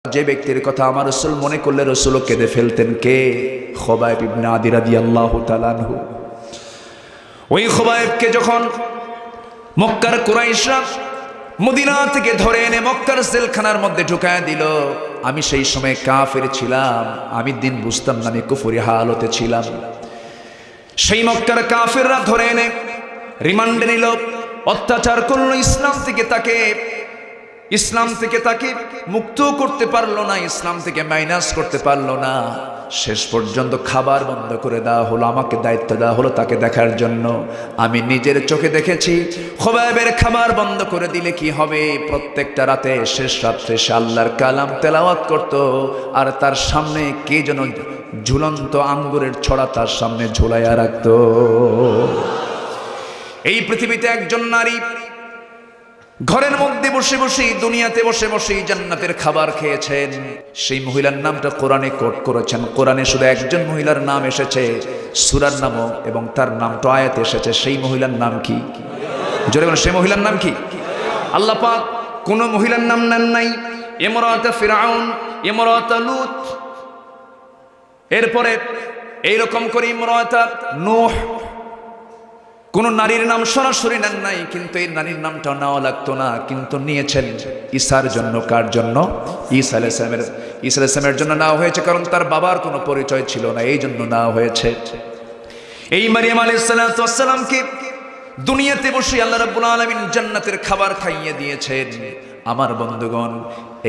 যে ব্যক্তির কথা আমার রাসূল মনে করলে রাসূলও কেঁদে ফেলতেন। কে? খুবাইব ইবনে আদি রাদিয়াল্লাহু তাআলা আনহু। ওই খুবাইবকে যখন মক্কার কুরাইশরা মদিনা থেকে ধরে এনে মক্কার জেলখানার মধ্যে ঢুকায় দিল, আমি সেই সময় কাফের ছিলাম, আমি দিন বুঝতাম না, আমি কুফরি হালতে ছিলাম। সেই মক্কার কাফেররা ধরে এনে রিমান্ডে নিল, অত্যাচার করলো, ইসলাম থেকে তাকে মুক্ত করতে পারলো না, ইসলাম থেকে মাইনাস করতে পারলো না। শেষ পর্যন্ত খাবার বন্ধ করে দেওয়া হলো, আমাকে দায়িত্ব দেওয়া হলো তাকে দেখার জন্য। আমি নিজের চোখে দেখেছি খুবাইবের খাবার বন্ধ করে দিলে কি হবে, প্রত্যেকটা রাতে শেষ রাত্রে সে আল্লাহর কালাম তেলাওয়াত করত, আর তার সামনে কে যেন ঝুলন্ত আঙ্গুরের ছড়া তার সামনে ঝুলাইয়া রাখত। এই পৃথিবীতে একজন নারী ঘরের মধ্যে বসে বসে, দুনিয়াতে বসে বসে জান্নাতের খাবার খেয়েছেন। সেই মহিলার নামটা কোরআনে কোট করেছেন। কোরআনে শুধু একজন মহিলার নাম এসেছে, সূরার নামও এবং তার নামটা আয়াতে এসেছে। সেই মহিলার নাম কি? জোরে বলেন, সেই মহিলার নাম কি? আল্লাহ পাক কোন মহিলার নাম নেন নাই। ইমরাতে ফিরাউন, ইমরাতে লূত, এরপরে এইরকম করে ইমরাতে নূহ, কোন নারীর নাম সরাসরি নেন নাই, কিন্তু এই নারীর নামটা নেওয়া লাগতো না, কিন্তু নিয়েছেন ঈসার জন্য। কার জন্য? ঈসা আলাইহিস সালামের জন্য নেওয়া হয়েছে, কারণ তার বাবার কোনো পরিচয় ছিল না, এই জন্য নেওয়া হয়েছে। এই মারিয়াম আলাইহিস সালামকে দুনিয়াতে বসে আল্লাহ রাব্বুল আলামিন জান্নাতের খাবার খাইয়ে দিয়েছেন। আমার বন্ধুগণ,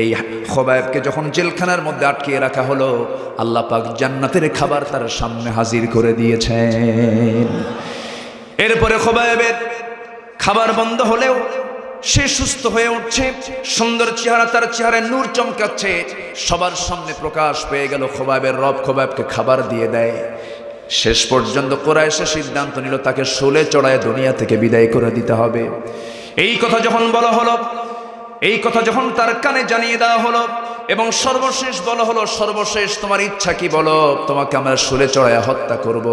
এই খুবাইবকে যখন জেলখানার মধ্যে আটকে রাখা হলো, আল্লাহ পাক জান্নাতের খাবার তার সামনে হাজির করে দিয়েছেন। এরপরে খুবাইবের খাবার বন্ধ হলেও সে সুস্থ হয়ে উঠছে, সুন্দর চেহারা, তার চেহারায় নূর চমকাচ্ছে, সবার সামনে প্রকাশ পেয়ে গেল। খুবাইবের রব খুবাইবকে খাবার দিয়ে দেয়। শেষ পর্যন্ত কুরাইশরা সিদ্ধান্ত নিল তাকে শোলে চড়ায় দুনিয়া থেকে বিদায় করে দিতে হবে। এই কথা যখন বলা হলো, এই কথা যখন তার কানে জানিয়ে দেওয়া হলো, এবং সর্বশেষ বলা হলো, সর্বশেষ তোমার ইচ্ছা কি বলো, তোমাকে আমরা শুলে চড়ায় হত্যা করব।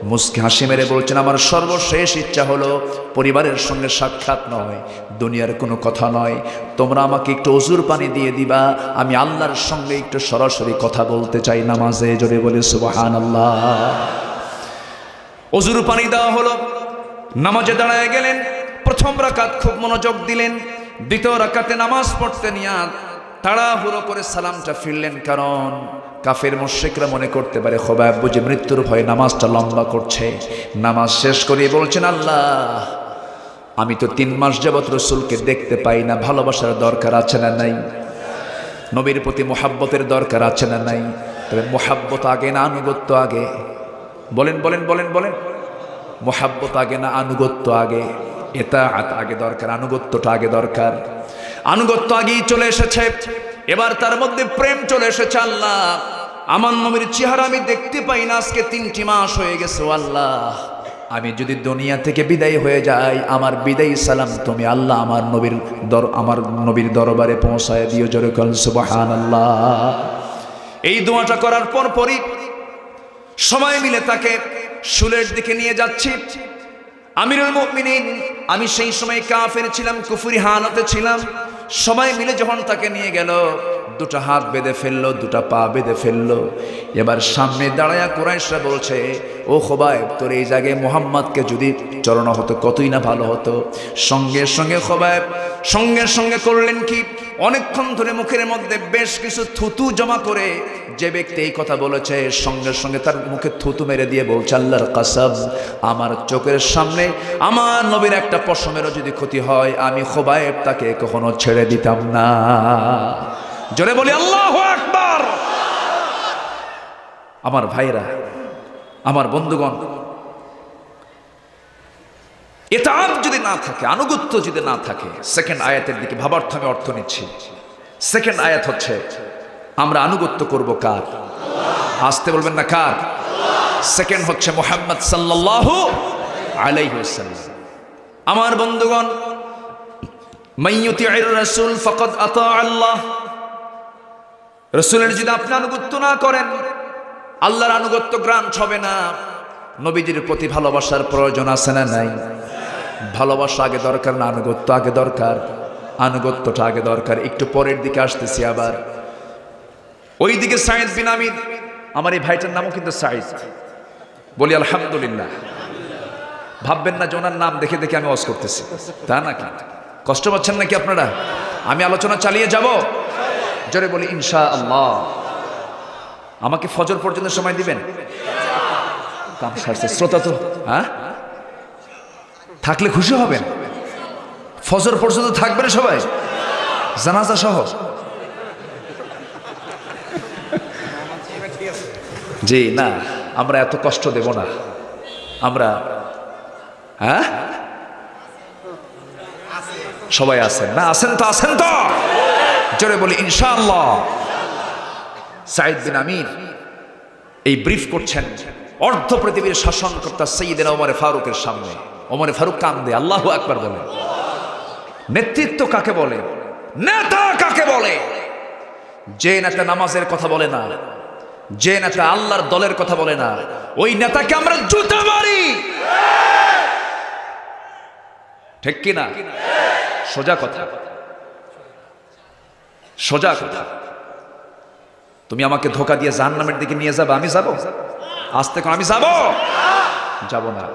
মুস্কি হাসি মেরে বলছেন, আমার সর্বশেষ ইচ্ছা হলো পরিবারের সঙ্গে সাক্ষাৎ নয়, দুনিয়ার কোনো কথা নয়, তোমরা আমাকে একটু অজুর পানি দিয়ে দিবা, আমি আল্লাহর সঙ্গে একটু সরাসরি কথা বলতে চাই নামাজে। জোরে বলে সুবহানাল্লাহ। অজুর পানি দেওয়া হলো, নামাজে দাঁড়ায় গেলেন। প্রথম রাকাত খুব মনোযোগ দিলেন, দ্বিতীয় রাকাতে নামাজ পড়তে নিয়ে তাড়াহুড়ো করে সালামটা ফিরলেন, কারণ কাফের মুশরিকরা মনে করতে পারে খুবাইব বুঝি মৃত্যুর ভয়ে নামাজটা লম্বা করছে। নামাজ শেষ করে বলছেন, আল্লাহ আমি তো 3 মাস যাবত রাসূলকে দেখতে পাই না, ভালোবাসার দরকার আছে না নাই? নবীর প্রতি মুহাব্বতের দরকার আছে না নাই? তবে মুহাব্বত আগে না আনুগত্য আগে? বলেন বলেন বলেন বলেন, মুহাব্বত আগে না আনুগত্য আগে? ইতাআত আগে দরকার, আনুগত্যটা আগে দরকার। আনুগত্য আগেই চলে এসেছে, এবার তার মধ্যে প্রেম চলে এসেছে। আল্লাহ আমার নবীর চেহারা আমি দেখতে পাই না, আজকে 3টি মাস হয়ে গেছে। আল্লাহ আমি যদি দুনিয়া থেকে বিদায় হয়ে যাই, আমার বিদায়ী সালাম তুমি আল্লাহ আমার নবীর দরবারে পৌঁছায় দিও। জোরে বলেন সুবহানাল্লাহ। এই দোয়াটা করার পরই সবাই মিলে তাকে শুলের দিকে নিয়ে যাচ্ছি। আমিরুল মুমিনিন, আমি সেই সময় কাফের ছিলাম, কুফরি হালতে ছিলাম। সবাই মিলে যখন তাকে নিয়ে গেল, 2টা হাত বেঁধে ফেললো, 2টা পা বেঁধে ফেললো। এবার সামনে দাঁড়ায়া কুরাইশরা বলছে, ও খুবাইব তোর এই জায়গায় মুহাম্মদকে যদি চড়ানো হতো কতই না ভালো হতো। সঙ্গে সঙ্গে খুবাইব সঙ্গে করলেন কি, অনেকক্ষণ ধরে মুখের মধ্যে বেশ কিছু থুতু জমা করে, যে ব্যক্তি এই কথা বলেছে সঙ্গে সঙ্গে তার মুখে থুতু মেরে দিয়ে বলছে, আল্লাহর কসম আমার চোখের সামনে আমার নবীর একটা পশমেরও যদি ক্ষতি হয়, আমি খুবাইব তাকে কখনো ছেড়ে দিতাম না। জোরে বলি আল্লাহু আকবার। আমার ভাইরা, আমার বন্ধুগণ, ইতাআত যদি না থাকে, আনুগত্য যদি না থাকে, সেকেন্ড আয়াতের দিকে ভাবার্থ আমি অর্থ নিচ্ছি। সেকেন্ড আয়াত হচ্ছে আমরা আনুগত্য করব কার? আসতে বলবেন না কার? সেকেন্ড হচ্ছে মুহাম্মদ সাল্লাল্লাহু আলাইহি ওয়াসাল্লাম। আমার বন্ধুগণ, মাইয়ুতি'র রাসূল ফাকাদ আতা আল্লাহ। রাসূলের যদি আপনি আনুগত্য না করেন, আল্লাহর আনুগত্য গ্রান্ট হবে না। নবীজির প্রতি ভালোবাসার প্রয়োজন আছে না নাই? ভালোবাসা আগে দরকার না আনুগত্য আগে দরকার? আনুগত্যটা আগে দরকার। একটু পরের দিকে আসতেছি। আবার ওইদিকে সাইদ বিন আমির, আমার এই ভাইটার নামও কিন্তু সাইদ। বলি আলহামদুলিল্লাহ। ভাববেন না যে ওনার নাম দেখে দেখে আমি ওয়াজ করতেছি, তা নাকি? কষ্ট পাচ্ছেন নাকি আপনারা? আমি আলোচনা চালিয়ে যাব, জোরে বলি ইনশাআল্লাহ। আমাকে ফজর পর্যন্ত সময় দিবেন? কাম সারছে শ্রোতা তো, হ্যাঁ থাকলে খুশি হবেন। ফজর পর্যন্ত থাকবেন সবাই, জানাজা সহ? জি না, আমরা এত কষ্ট দেব না। আমরা হ্যাঁ সবাই আছেন না? আছেন তো? আছেন তো? জোরে বলি ইনশাআল্লাহ। সাইদ বিন আমির এই ব্রিফ করছেন অর্ধ পৃথিবীর শাসনকর্তা সাইয়েদনা ওমর ফারুকের সামনে। ওমর ফারুক কান্দে, আল্লাহু আকবার বলে। নেতৃত্ব কাকে বলে? নেতা কাকে বলে? যে নেতা নামাজের কথা বলে না, যে নেতা আল্লাহর দলের কথা বলে না, ওই নেতাকে আমরা জুতা মারি। ঠিক কি না? সোজা কথা, সোজা কথা। তুমি আমাকে ধোকা দিয়ে জাহান্নামের দিকে নিয়ে যাবে, আমি যাব? আস্তে করে আমি যাব? যাব না।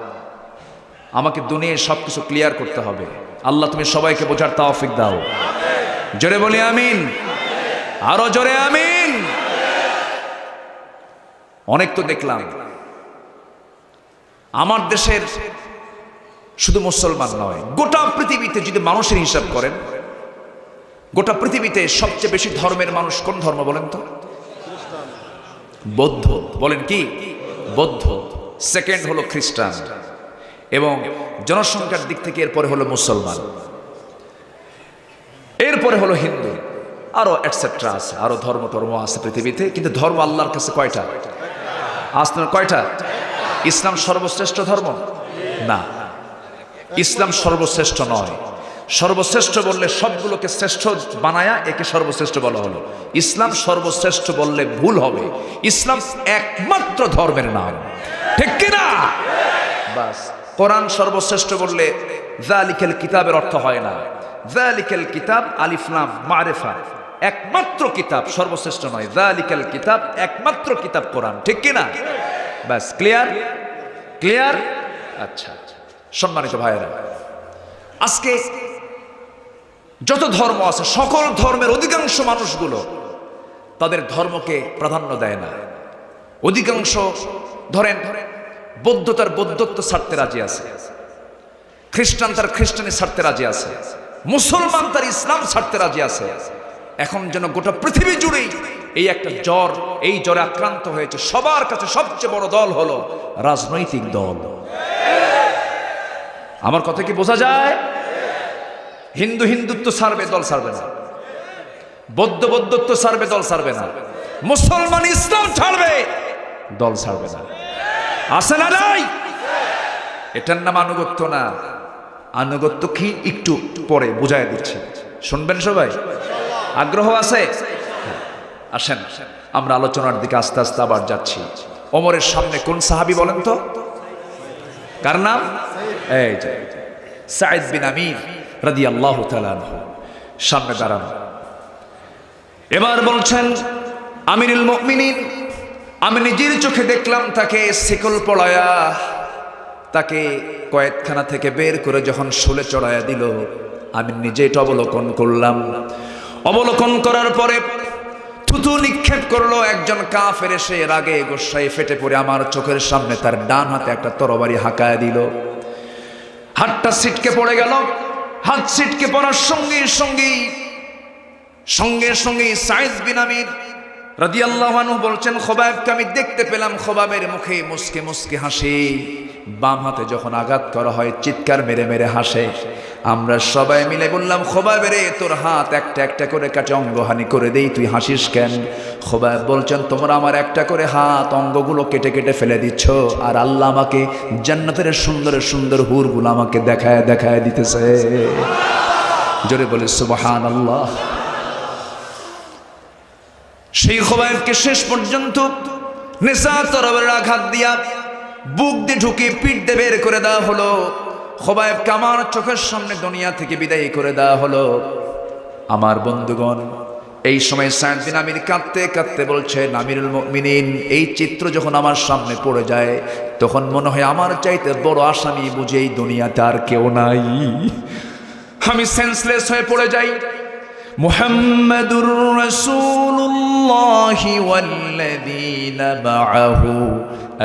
আমাকে দুনিয়ায় সবকিছু ক্লিয়ার করতে হবে। আল্লাহ তুমি সবাইকে বোঝার তৌফিক দাও। জোরে বলি আমিন, আরো জোরে আমিন। অনেক তো দেখলাম আমার দেশের, শুধু মুসলমান নয়, গোটা পৃথিবীতে যদি মানুষের হিসাব করেন, গোটা পৃথিবীতে সবচেয়ে বেশি ধর্মের মানুষ কোন ধর্ম বলেন তো? বৌদ্ধ। বলেন কি? বৌদ্ধ। সেকেন্ড হলো খ্রিস্টান, এবং জনসংখ্যার দিক থেকে এরপরে হলো মুসলমান, এরপরে হলো হিন্দু, আরো এটসেট্রা আছে, আরো ধর্ম আছে পৃথিবীতে। কিন্তু ধর্ম আল্লাহর কাছে কয়টা? আসলে কয়টা? ইসলাম সর্বশ্রেষ্ঠ ধর্ম না, ইসলাম সর্বশ্রেষ্ঠ নয়। সর্বশ্রেষ্ঠ বললে সবগুলোকে শ্রেষ্ঠ বানায়া একে সর্বশ্রেষ্ঠ বলা হলো। ইসলাম সর্বশ্রেষ্ঠ বললে ভুল হবে। ইসলাম একমাত্র ধর্মের নাম, ঠিক কিনা? বাস। কোরআন সর্বশ্রেষ্ঠ বললে যালিকাল কিতাবের অর্থ হয় না। যালিকাল কিতাব আলিফ লাম মারিফা, একমাত্র কিতাব, সর্বশ্রেষ্ঠ নয়। যালিকাল কিতাব, একমাত্র কিতাব কোরআন, ঠিক কিনা? বাস, ক্লিয়ার? ক্লিয়ার? আচ্ছা, সম্মানিত ভাইয়েরা, আজকে যত ধর্ম আছে, সকল ধর্মের অধিকাংশ মানুষগুলো তাদের ধর্মকে প্রাধান্য দেয় না। অধিকাংশ ধরেন বৌদ্ধ তার বৌদ্ধত্ব ছাড়তে রাজি আছে, খ্রিস্টান তার খ্রিস্টানি ছাড়তে রাজি আছে, মুসলমান তার ইসলাম ছাড়তে রাজি আছে। এখন যেন গোটা পৃথিবী জুড়েই এই একটা জ্বর, এই জ্বরে আক্রান্ত হয়েছে। সবার কাছে সবচেয়ে বড় দল হলো রাজনৈতিক দল। আমার কথা কি বোঝা যায়? হিন্দু হিন্দুত্ব ছাড়বে, দল ছাড়বে না। বৌদ্ধ বৌদ্ধত্ব ছাড়বে, দল ছাড়বে না। মুসলমান ইসলাম ছাড়বে, দল ছাড়বে না। আছে না নাই? এটার নাম আনুগত্য না। আনুগত্য কি একটু পরে বুঝাই দিচ্ছি, শুনবেন সবাই? আগ্রহ আছে? আসেন আমরা আলোচনার দিকে আস্তে আস্তে আবার যাচ্ছি। ওমরের সামনে কোন সাহাবী বলেন তো? কার নাম? এই যে সাইদ বিন আমির রাদিয়াল্লাহু তাআলা আনহু সামনে দাঁড়ানো। এবার বলছেন, আমিরুল মুমিনিন, আমি নিজের চোখে দেখলাম তাকে শিকল পড়ায়া, তাকে কয়েদখানা থেকে বের করে যখন শুলে চড়াইয়া দিল, আমি নিজে এটা অবলোকন করলাম। অবলোকন করার পরে থুতু নিক্ষেপ করলো একজন কাফের, এসে রাগে গোসায় ফেটে পড়ে আমার চোখের সামনে তার ডান হাতে একটা তরবারি হাঁকায় দিল। হাতটা ছিটকে পড়ে গেল। হাত ছিটকে পড়ার সঙ্গে সঙ্গে সাইদ বিন আমির রাদিয়াল্লাহু আনহু বলছেন, খোবাইবকে আমি দেখতে পেলাম, খোবাবের মুখে মুসকে মুসকে হাসি। বাম হাতে যখন আঘাত করা হয় চিৎকার মেরে মেরে হাসে। আমরা সবাই মিলে বললাম, খোবাইব রে, তোর হাত একটা একটা করে কাটে অঙ্গহানি করে দেই, তুই হাসিস কেন? খোবাইব বলছেন, তোমরা আমার একটা করে হাত অঙ্গগুলো কেটে কেটে ফেলে দিচ্ছ, আর আল্লাহ আমাকে জান্নাতের সুন্দর সুন্দর হুরগুলো আমাকে দেখায় দেখায় দিতেছে। জোরে বলে সুবহানাল্লাহ। সেই খোবাইবকে শেষ পর্যন্ত নেশা তরবারির আঘাত দিয়া বুক দিয়ে ঢুকে পিঠ দিয়ে বের করে দেওয়া হলো। খোবাইবকে আমার চোখের সামনে দুনিয়া থেকে বিদায় করে দেওয়া হলো। আমার বন্ধুগণ, এই সময় সাদ বিন আমির কাঁদতে কাঁদতে বলছেন, আমিরুল মুমিনিন, এই চিত্র যখন আমার সামনে পড়ে যায় তখন মনে হয় আমার চাইতে বড় আসামি বুঝে এই দুনিয়াতে আর কেউ নাই। আমি সেন্সলেস হয়ে পড়ে যাই। মুহাম্মাদুর রাসূলুল্লাহি ওয়াল্লাযীনা মাআহু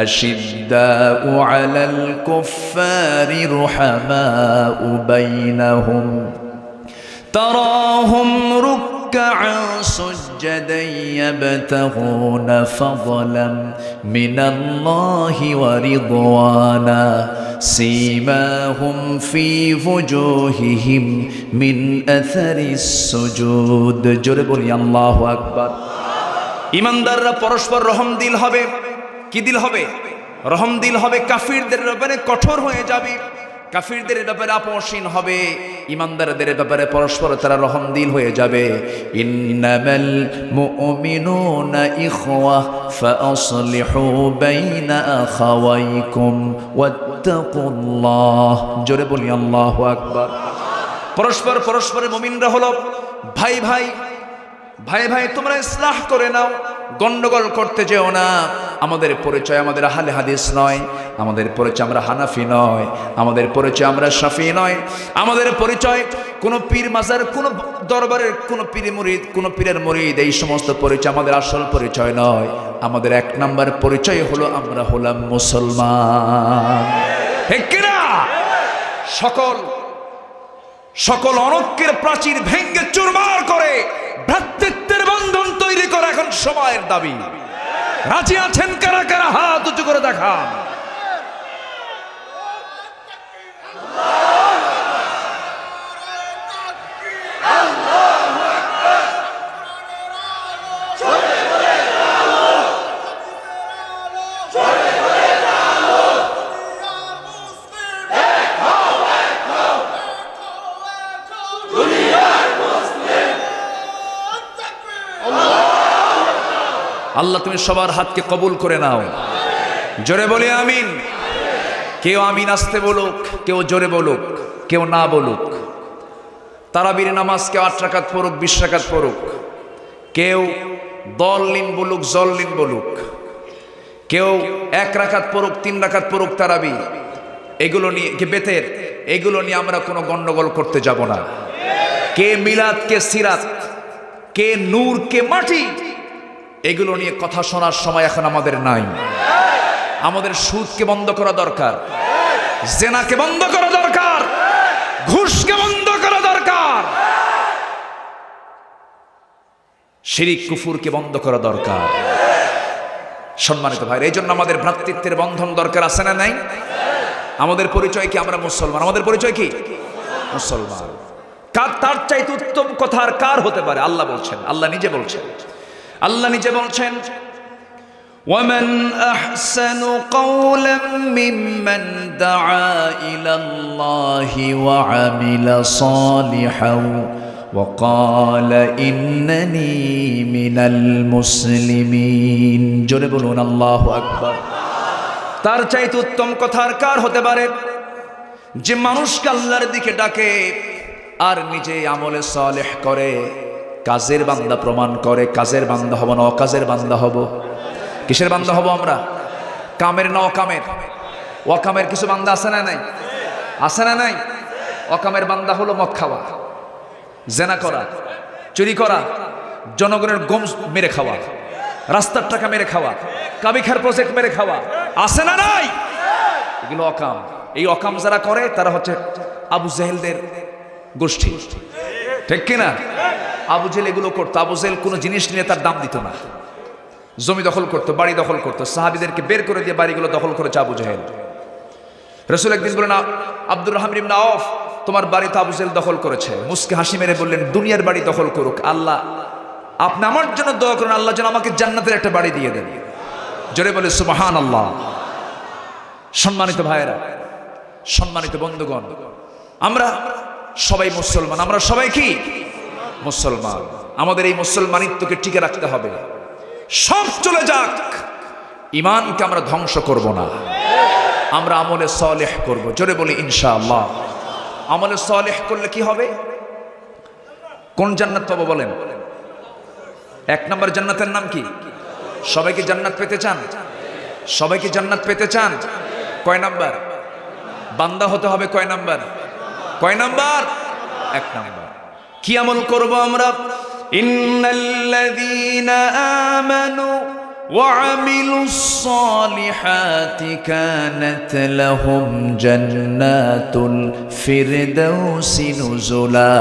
আশিদ্দাউ আলাল কুফফারি রুহামাউ বাইনাহুম তারাহুম ركعا سجدا يبتغون فضلا من الله ورضوانا سيماهم في وجوههم من أثر السجود জোরে বলি আল্লাহু আকবার। ঈমানদাররা পরস্পর রহম দিল হবে। কি দিল হবে? রহম দিল হবে। কাফিরদের ব্যাপারে কঠোর হয়ে যাবে, কাফিরদের ব্যাপারে আপোষহীন হবে, ইমানদারদের ব্যাপারে পরস্পর তারা রহমদিল হয়ে যাবে। ইন্নামাল মুমিনুনা ইখওয়াহ ফাআসলিহু বাইনা আখাওয়াইকুম ওয়াত্তাকুল্লাহ। জোরে বলি আল্লাহু আকবার। পরস্পর পরস্পরের মুমিনরা হলো ভাই ভাই, ভাই ভাই তোমরা ইসলাহ করে নাও, গন্ডগোল করতে যেও না। আমাদের পরিচয় আমাদের আহলে হাদিস নয়, আমাদের পরিচয় আমরা হানাফি নয়, আমাদের পরিচয় আমরা শাফি নয়, আমাদের পরিচয় কোন পীর মাজার, কোন দরবারের কোন পীর মুরিদ, কোন পীরের মুরিদ, এই সমস্ত পরিচয় আমাদের আসল পরিচয় নয়। আমাদের এক নাম্বার পরিচয় হলো আমরা হলাম মুসলমান। ঠিক কিনা? সকল সকল অনৈক্যের প্রাচীর ভেঙ্গে চুরমার করে ভ্রাতৃত্বের বন্ধন তৈরি করা এখন সময়ের দাবি। রাজি আছেন কারা কারা? হাত উঁচু করে দেখান। আল্লাহ তুমি সবার হাতকে কবুল করে নাও। জোরে বলি আমিন। কেউ আমিন আসতে বলুক, কেউ জোরে বলুক, কেউ না বলুক। তারাবির নামাজ কেউ 8 রাকাত পড়ুক, 20 রাকাত পড়ুক, কেউ দললিন বলুক, জললিন বলুক, কেউ 1 রাকাত পড়ুক, 3 রাকাত পড়ুক তারাবি, এগুলো নিয়ে কে বেতের, এগুলো নিয়ে আমরা কোনো গন্ডগোল করতে যাব না। কে মিলাদ, কে সিরাত, কে নূর, কে মাটি, এগুলো নিয়ে কথা শোনার সময় এখন আমাদের নাই। আমাদের সুদকে বন্ধ করা দরকার, জেনাকে বন্ধ করা দরকার, ঘুষকে বন্ধ করা দরকার, শিরিক কুফুরকে বন্ধ করা দরকার। সম্মানিত ভাই, এই জন্য আমাদের ভ্রাতৃত্বের বন্ধন দরকার, আছে না নাই? আমাদের পরিচয় কি? আমরা মুসলমান। আমাদের পরিচয় কি? মুসলমান। তার চাইতে উত্তম কথা আর কার হতে পারে? আল্লাহ বলছেন, আল্লাহ নিজে বলছেন, আল্লাহ নিজে বলছেন, وَمَنْ أَحْسَنُ قَوْلًا مِّمَّنْ دَعَا إِلَى اللَّهِ وَعَمِلَ صَالِحًا وَقَالَ إِنَّنِي مِنَ الْمُسْلِمِينَ। জোরে বলুন আল্লাহু আকবার। তার চাইতে উত্তম কথা আর কার হতে পারে? যে মানুষকে আল্লাহর দিকে ডাকে আর নিজে আমলে সালেহ করে, কাজের বান্দা প্রমাণ করে। কাজের বান্দা হব না অকাজের বান্দা হব। কিসের বান্দা হব আমরা? কামের না অকামের? অকামের কিছু বান্দা আছে না নাই? আছে না নাই? অকামের বান্দা হলো মদ খাওয়া, জেনা করা, চুরি করা, জনগণের গম মেরে খাওয়া, রাস্তার টাকা মেরে খাওয়া, কাবিখার প্রজেক্ট মেরে খাওয়া, আছে না নাই? এগুলো অকাম। এই অকাম যারা করে তারা হচ্ছে আবু জেহেলদের গোষ্ঠী। ঠিক কিনা? আবু জেহেল এগুলো করতো। আবু জেহেল কোনো জিনিস নিয়ে তার দাম দিত না। জমি দখল করতো, বাড়ি দখল করতো, সাহাবীদেরকে বের করে দিয়ে বাড়িগুলো দখল করেছে আবু জেহেল। রাসূল একদিন বললেন, আব্দুর রহমান ইবনে আওফ, তোমার বাড়ি তো আবু জেহেল দখল করেছে। মুস্কে হাসি মেরে বললেন, দুনিয়ার বাড়ি দখল করুক, আল্লাহ আপনি আমার জন্য দোয়া করুন, আল্লাহ যেন আমাকে জান্নাতের একটা বাড়ি দিয়ে দেন। জোরে বলে সুবহানাল্লাহ। সম্মানিত ভাইয়েরা, সম্মানিত বন্ধুগণ, আমরা সবাই মুসলমান। আমরা সবাই কি? মুসলমান। আমাদের এই মুসলমানিত্বকে টিকে রাখতে হবে। সব চলে যাক, ঈমানকে আমরা ধ্বংস করব না। আমরা আমলে সালেহ করব। জোরে বলি ইনশাআল্লাহ। আমলে সালেহ করলে কি হবে? কোন জান্নাত পাবো বলেন? এক নম্বর জান্নাতের নাম কি? সবাই কি জান্নাত পেতে চান? সবাই কি জান্নাত পেতে চান? কয় নাম্বার? বান্দা হতে হবে কয় নাম্বার? কয় নাম্বার? এক নাম্বার। কি আমল করব আমরা? ইন্নাল্লাযীনা আমানু ওয়া আমিলুস সালিহাতি কানাত লাহুম জান্নাতুল ফিরদাউসি নুজুলা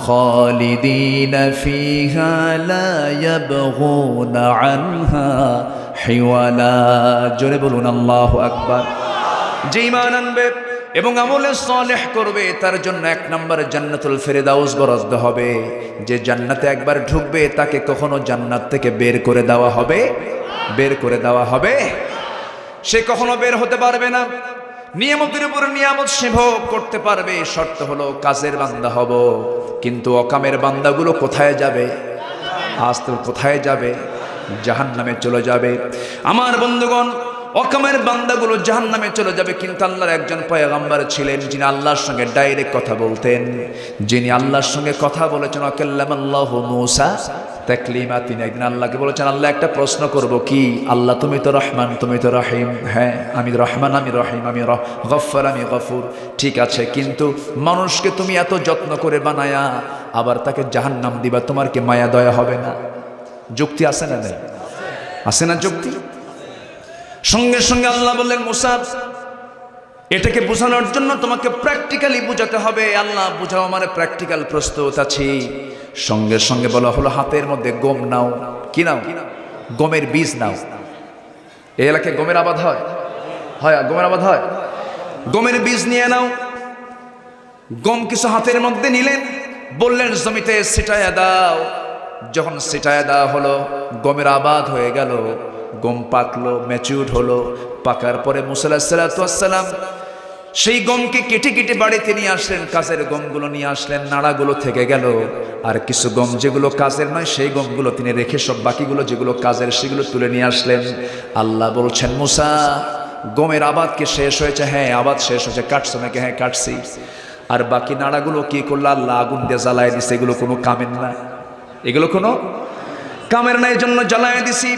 খালিদিনা ফিহা লা ইয়াবগুনা আনহা হিওয়ালা। জোরে বলুন আল্লাহু আকবার। যে ঈমান আনবে এবং আমলে সালেহ করবে তার জন্য এক নম্বরে জান্নাতুল ফিরদাউস বরাদ্দ হবে। যে জান্নাতে একবার ঢুকবে তাকে কখনো জান্নাত থেকে বের করে দেওয়া হবে? বের করে দেওয়া হবে? সে কখনো বের হতে পারবে না। নিয়ামতের উপর নিয়ামত সে ভোগ করতে পারবে, শর্ত হলো কাজের বান্দা হব। কিন্তু অকামের বান্দাগুলো কোথায় যাবে? আজ তো কোথায় যাবে? জাহান্নামে চলে যাবে। আমার বন্ধুগণ, অকামের বান্দাগুলো জাহান্নামে চলে যাবে। কিন্তু আল্লাহর একজন পয়গম্বর ছিলেন যিনি আল্লাহর সঙ্গে ডাইরেক্ট কথা বলতেন, যিনি আল্লাহর সঙ্গে কথা বলেছেন। আকাল্লামাল্লাহু মূসা তাকলিমা। তিনি একদিন আল্লাহকে বলেছেন, আল্লাহ একটা প্রশ্ন করব। কি? আল্লাহ তুমি তো রহমান, তুমি তো রহিম। হ্যাঁ আমি রহমান, আমি রহিম, আমি গফফার, আমি গফুর। ঠিক আছে, কিন্তু মানুষকে তুমি এত যত্ন করে বানায়া আবার তাকে জাহান্নাম দিবা, তোমার কি মায়া দয়া হবে না? যুক্তি আছে না? নেই? আছে না যুক্তি? সঙ্গে সঙ্গে আল্লাহ বললেন, মূসা এটাকে বোঝানোর জন্য তোমাকে প্র্যাকটিক্যালি বোঝাতে হবে। আল্লাহ বুঝাও, মানে প্র্যাকটিক্যাল প্রস্তুত আছি। সঙ্গে সঙ্গে বলা হলো, হাতের মধ্যে গম নাও। কি নাও? গমের বীজ নাও। এই এলাকায় গমের আবাদ হয়? হয়, গমের আবাদ হয়। গমের বীজ নিয়ে নাও। গম কিছু হাতের মধ্যে নিলেন, বললেন জমিতে ছিটায়া দাও। যখন ছিটায়া দেওয়া হলো, গমের আবাদ হয়ে গেল। গম পাকলো, ম্যাচিউর হলো। পাকার পরে মূসা আলাইহিস সালাতু ওয়াস সালাম সেই গমকে কেটে কেটে বাড়িতে নিয়ে আসলেন। কাজের গমগুলো নিয়ে আসলেন, নাড়াগুলো থেকে গেল। আর কিছু গম যেগুলো কাজের নয় সেই গমগুলো তিনি রেখে সব বাকিগুলো যেগুলো কাজের সেগুলো তুলে নিয়ে আসলেন। আল্লাহ বলছেন, মূসা গমের আবাদ কি শেষ হয়েছে? হ্যাঁ আবাদ শেষ হয়েছে। কাটছো নাকি? হ্যাঁ কাটছি। আর বাকি নাড়াগুলো কি করলো? আল্লাহ আগুন দিয়ে জ্বালায় দিছে। এগুলো কোনো কামের না, এগুলো কোনো কামের না, এই জন্য জ্বালায় দিছি।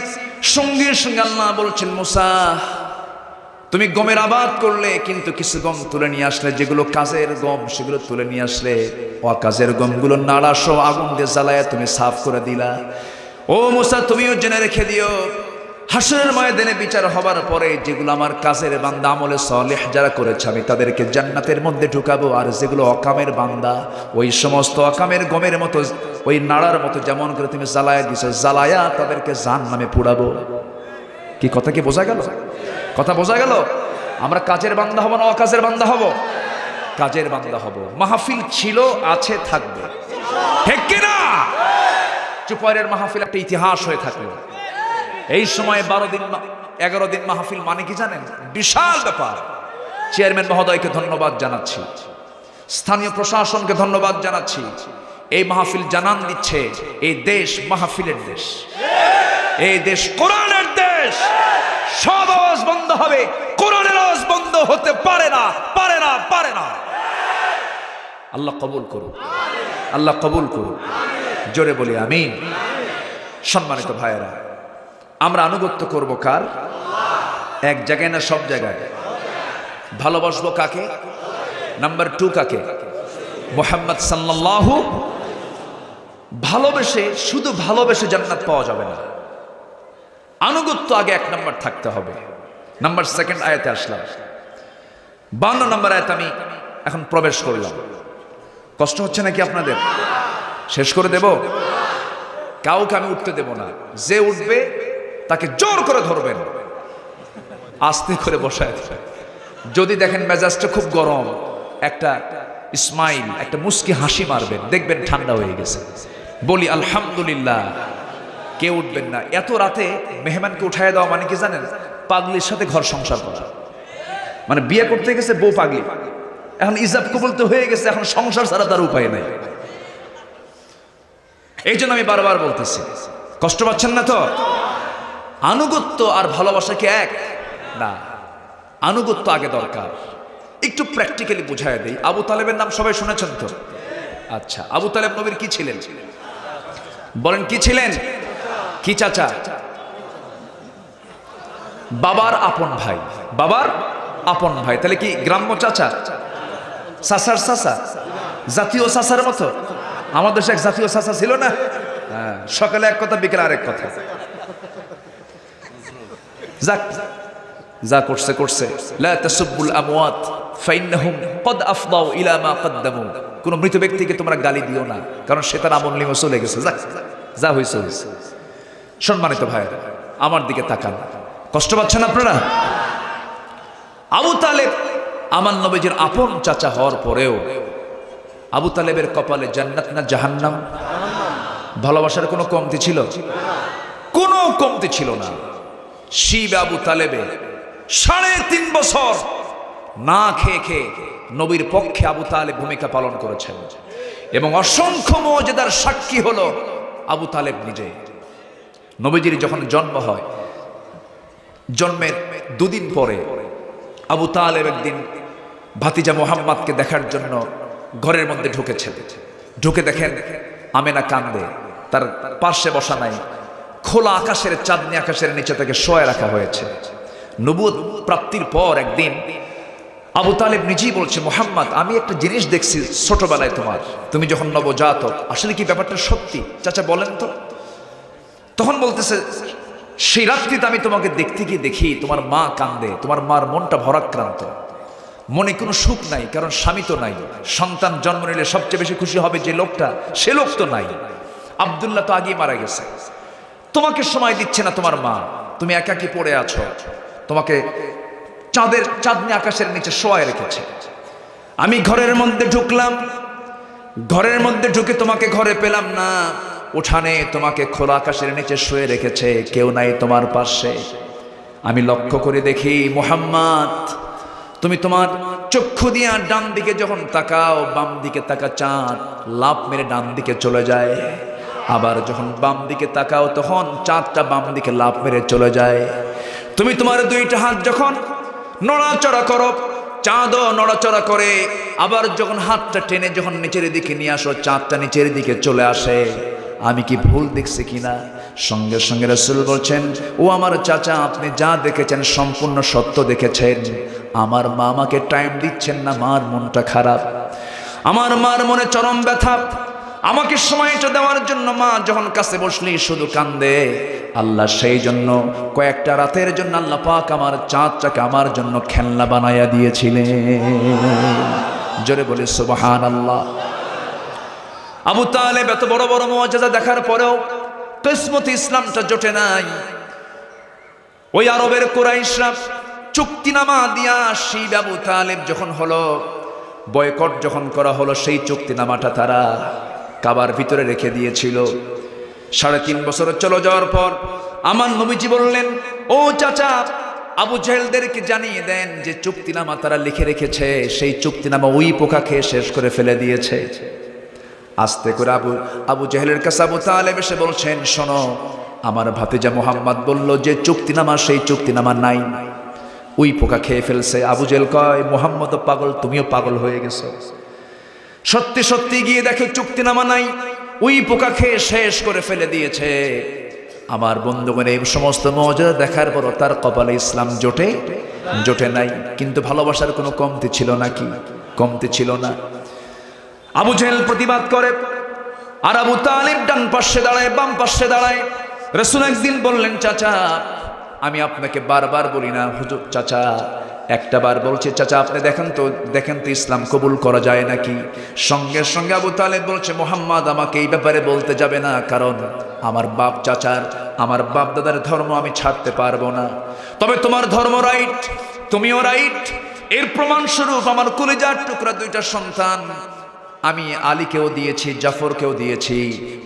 সঙ্গে সঙ্গে আল্লাহ বলছেন, মূসা তুমি গমের আবাদ করলে কিন্তু কিছু গম তুলে নিয়ে আসলে, যেগুলো কাজের গম সেগুলো তুলে নিয়ে আসলে। অকাজের গমগুলো নাড়া সহ আগুন দিয়ে জ্বালায় তুমি সাফ করে দিলা। ও মূসা তুমিও জেনে রেখে দিও, হাসরের ময়দানে বিচার হবার পরে যেগুলো আমার কাজের বান্দা আমলে সালেহ যারা করেছে আমি তাদেরকে জান্নাতের মধ্যে ঢুকাবো। আর যেগুলো অকামের বান্দা, ওই সমস্ত অকামের গমের মতো, ওই নাড়ার মতো যেমন করে তুমি জ্বালায়া দিছো, জ্বালায়া তাদেরকে জাহান্নামে পোড়াবো। কি কথা কি বোঝা গেল? কথা বোঝা গেল? আমরা কাজের বান্দা হব না অকাজের বান্দা হব? কাজের বান্দা হব। মাহফিল ছিল, আছে, থাকবে, ঠিক কিনা? চুপারের মাহফিল একটা ইতিহাস হয়ে থাকলো। এই সময় 12 দিন 11 দিন মাহফিল মানে কি জানেন? বিশাল ব্যাপার। চেয়ারম্যান মহোদয়কে ধন্যবাদ জানাচ্ছি, স্থানীয় প্রশাসনকে ধন্যবাদ জানাচ্ছি। এই মাহফিল জানান দিচ্ছে এই দেশ মাহফিলের দেশ, এই দেশ কোরআনের দেশ। সব আওয়াজ বন্ধ হবে, কোরআনের আওয়াজ বন্ধ হতে পারে না, পারে না, পারে না। আল্লাহ কবুল করুন, আল্লাহ কবুল করুন। জোরে বলি আমিন। সম্মানিত ভাইয়েরা, আমরা আনুগত্য করব কার? এক জায়গায় না সব জায়গায়? ভালোবাসবো কাকে? নাম্বার 2 কাকে? মুহাম্মদ সাল্লাল্লাহু। ভালোবেসে, শুধু ভালোবেসে জান্নাত পাওয়া যাবে না, আনুগত্য আগে 1 নম্বর থাকতে হবে। নাম্বার 2 আয়াতে আসলাম। 52 নম্বর আয়াত আমি এখন প্রবেশ করলাম। কষ্ট হচ্ছে নাকি আপনাদের? শেষ করে দেব? কাউকে আমি উঠতে দেব না। যে উঠবে তাকে জোর করে ধরবেন, আস্তে করে বসায় দেবেন। যদি দেখেন মেজাজটা খুব গরম, একটা স্মাইল, একটা মুস্কি হাসি মারবেন, দেখবেন ঠান্ডা হয়ে গেছে। বলি আলহামদুলিল্লাহ। কেউ উঠবেন না। এত রাতে মেহমানকে উঠায় দেওয়া মানে কি জানেন? পাগলির সাথে ঘর সংসার করা। মানে বিয়ে করতে গেছে বউ পাগলি, এখন ইজাব কবুল তো হয়ে গেছে, এখন সংসার ছাড়া তার উপায় নাই। এই জন্য আমি বারবার বলতেছি, কষ্ট পাচ্ছেন না তো? আনুগত্য আর ভালোবাসা কি এক না? আনুগত্য আগে দরকার। একটু প্র্যাকটিক্যালি বুঝায় দেই। আবু তালেবের নাম সবাই শুনেছেন তো? আচ্ছা, আবু তালেব নবীর কি ছিলেন? বলেন কি ছিলেন? কি চাচা? বাবার আপন ভাই, বাবার আপন ভাই। তাহলে কি গ্রাম্য চাচা? চাচার চাচা, জাতীয় চাচার মতো। আমাদের দেশে এক জাতীয় চাচা ছিল না? হ্যাঁ, সকালে এক কথা, বিকেলে আরেক কথা। যাক, যা করছে করছে। লা তাসুব্বুল আমওয়াত ফাইন্নাহুম ক্বাদ আফদাউ ইলা মা কদ্দামু। কোন মৃত ব্যক্তিকে তোমরা গালি দিও না, কারণ সে তার আমল নিয়ে চলে গেছে। যাক, যা হইছে হইছে। সম্মানিত ভাইরা, আমার দিকে তাকান। কষ্ট পাচ্ছেন আপনারা? আবু তালেব আমার নবীজির আপন চাচা হওয়ার পরেও আবু তালেবের কপালে জান্নাত না জাহান্নাম? ভালোবাসার কোনো কমতি ছিল? কোনো কমতি ছিল না। শিব আবু তালেবে 3.5 বছর না খেয়ে খেয়ে নবীর পক্ষে আবু তালেব ভূমিকা পালন করেছেন, এবং অসংখ্য মর্যাদার সাক্ষী হলো আবু তালেব নিজে। নবীজির যখন জন্ম হয়, জন্মের 2 দিন পরে আবু তালেব একদিন ভাতিজা মুহাম্মদকে দেখার জন্য ঘরের মধ্যে ঢুকেছেন। ঢুকে দেখেন আমেনা কান্দে, তার পাশে বসা নাই, খোলা আকাশের চাঁদনি আকাশের নিচে তাকে শোয়া রাখা হয়েছে। নবুয়ত প্রাপ্তির পর একদিন আবু তালেব নিজেই বলছে, মুহাম্মদ, আমি একটা জিনিস দেখছি ছোটবেলায় তোমার, তুমি যখন নবজাতক। আসলে কি ব্যাপারটা সত্যি চাচা, বলেন তো? তখন বলতেছে, সেই রাত্রিতে আমি তোমাকে দেখতে গিয়ে দেখি তোমার মা কান্দে, তোমার মার মনটা ভরাক্রান্ত, মনে কোনো সুখ নাই, কারণ স্বামী তো নাই। সন্তান জন্ম নিলে সবচেয়ে বেশি খুশি হবে যে লোকটা, সে লোক তো নাই। আব্দুল্লাহ তো আগেই মারা গেছে, তোমাকে সময় দিচ্ছে না তোমার মা, তুমি একাকি পড়ে আছো, তোমাকে চাঁদনি আকাশের নিচে শোয়ায় রেখেছে। আমি ঘরের মধ্যে ঢুকলাম, ঘরের মধ্যে ঢুকে তোমাকে ঘরে পেলাম না, উঠানে তোমাকে খোলা আকাশের নিচে শুয়ে রেখেছে, কেউ নাই তোমার পাশে। আমি লক্ষ্য করে দেখি, মুহাম্মদ, তুমি তোমার চক্ষু দিয়ে ডান দিকে যখন তাকাও, বাম দিকে তাকা চাঁদ লাফ মেরে ডান দিকে চলে যায়, আবার যখন বাম দিকে তাকাও তখন চাঁদটা বাম দিকে লাফ মেরে চলে যায়। তুমি তোমার 2টা হাত যখন নড়াচড়া করো, চাঁদও নড়াচড়া করে, আবার যখন হাতটা টেনে যখন নিচের দিকে নিয়ে আসো, চাঁদটা নিচের দিকে চলে আসে। আমি কি ভুল দেখছি কিনা? সঙ্গে সঙ্গে রাসূল বলছেন, ও আমার চাচা, আপনি যা দেখেছেন সম্পূর্ণ সত্য দেখেছেন। আমার মা আমাকে টাইম দিচ্ছেন না, মার মনটা খারাপ, আমার মার মনে চরম ব্যথা। আমাকে সময়টা দেওয়ার জন্য মা যখন কাছে বসলি শুধু কান্দে। আল্লাহ সেই জন্য কয়েকটা রাতের জন্য আল্লাহ পাক আমার চাঁদটাকে আমার জন্য খেলনা বানাইয়া দিয়েছিলেন। জোরে বলে সুবহানাল্লাহ। আবু তালেব এত বড় বড় মুআজিজা দেখার পরেও কিসমতে ইসলামটা জোটে নাই। ওই আরবের কুরাইশরা চুক্তিনামা দিয়া শিব আবু তালেব যখন হলো, বয়কট যখন করা হলো, সেই চুক্তিনামাটা তারা কাবার ভিতরে রেখে দিয়েছিল। 3.5 বছর চলে যাওয়ার পর আমার নবীজি বললেন, ও চাচা, আবু জেহেলদেরকে জানিয়ে দেন যে চুক্তিনামা তারা লিখে রেখেছে, সেই চুক্তিনামা ওই পোকা খেয়ে শেষ করে ফেলে দিয়েছে। আস্তে করে আবু জেহেলের কাছে আবু তালেব এসে বলছেন, শোনো, আমার ভাতিজা মুহাম্মদ বলল যে চুক্তিনামা, সেই চুক্তিনামা নাই, ওই পোকা খেয়ে ফেলছে। আবু জেহেল কয়, মুহাম্মদ পাগল, তুমিও পাগল হয়ে গেছো। সত্যি সত্যি গিয়ে দেখে চুক্তিনামা নাই, ওই পোকা খেয়ে শেষ করে ফেলে দিয়েছে। আমার বন্ধুগণ, এই সমস্ত মুআজিজা দেখার পর তার কপালে ইসলাম জোটে নাই। কিন্তু ভালোবাসার কোনো কমতি ছিল নাকি? কমতি ছিল না। আবু জেহেল প্রতিবাদ করে, আর আবু তালেব ডান পাশে দাঁড়ায়, বাম পাশে দাঁড়ায়। রাসূল একদিন বললেন, চাচা, আমি আপনাকে বারবার বলি না হুজুর, চাচা একটা বার বলছে, চাচা আপনি দেখেন তো ইসলাম কবুল করা যায় নাকি? সঙ্গে সঙ্গে আবু তালেব বলছে, মুহাম্মদ, আমাকে এই ব্যাপারে বলতে যাবে না, কারণ আমার বাপ চাচার, আমার বাপ দাদার ধর্ম আমি ছাড়তে পারবো না। তবে তোমার ধর্ম রাইট, তুমিও রাইট। এর প্রমাণস্বরূপ আমার কলিজার টুকরা 2টা সন্তান আমি আলীকেও দিয়েছি, জাফরকেও দিয়েছি।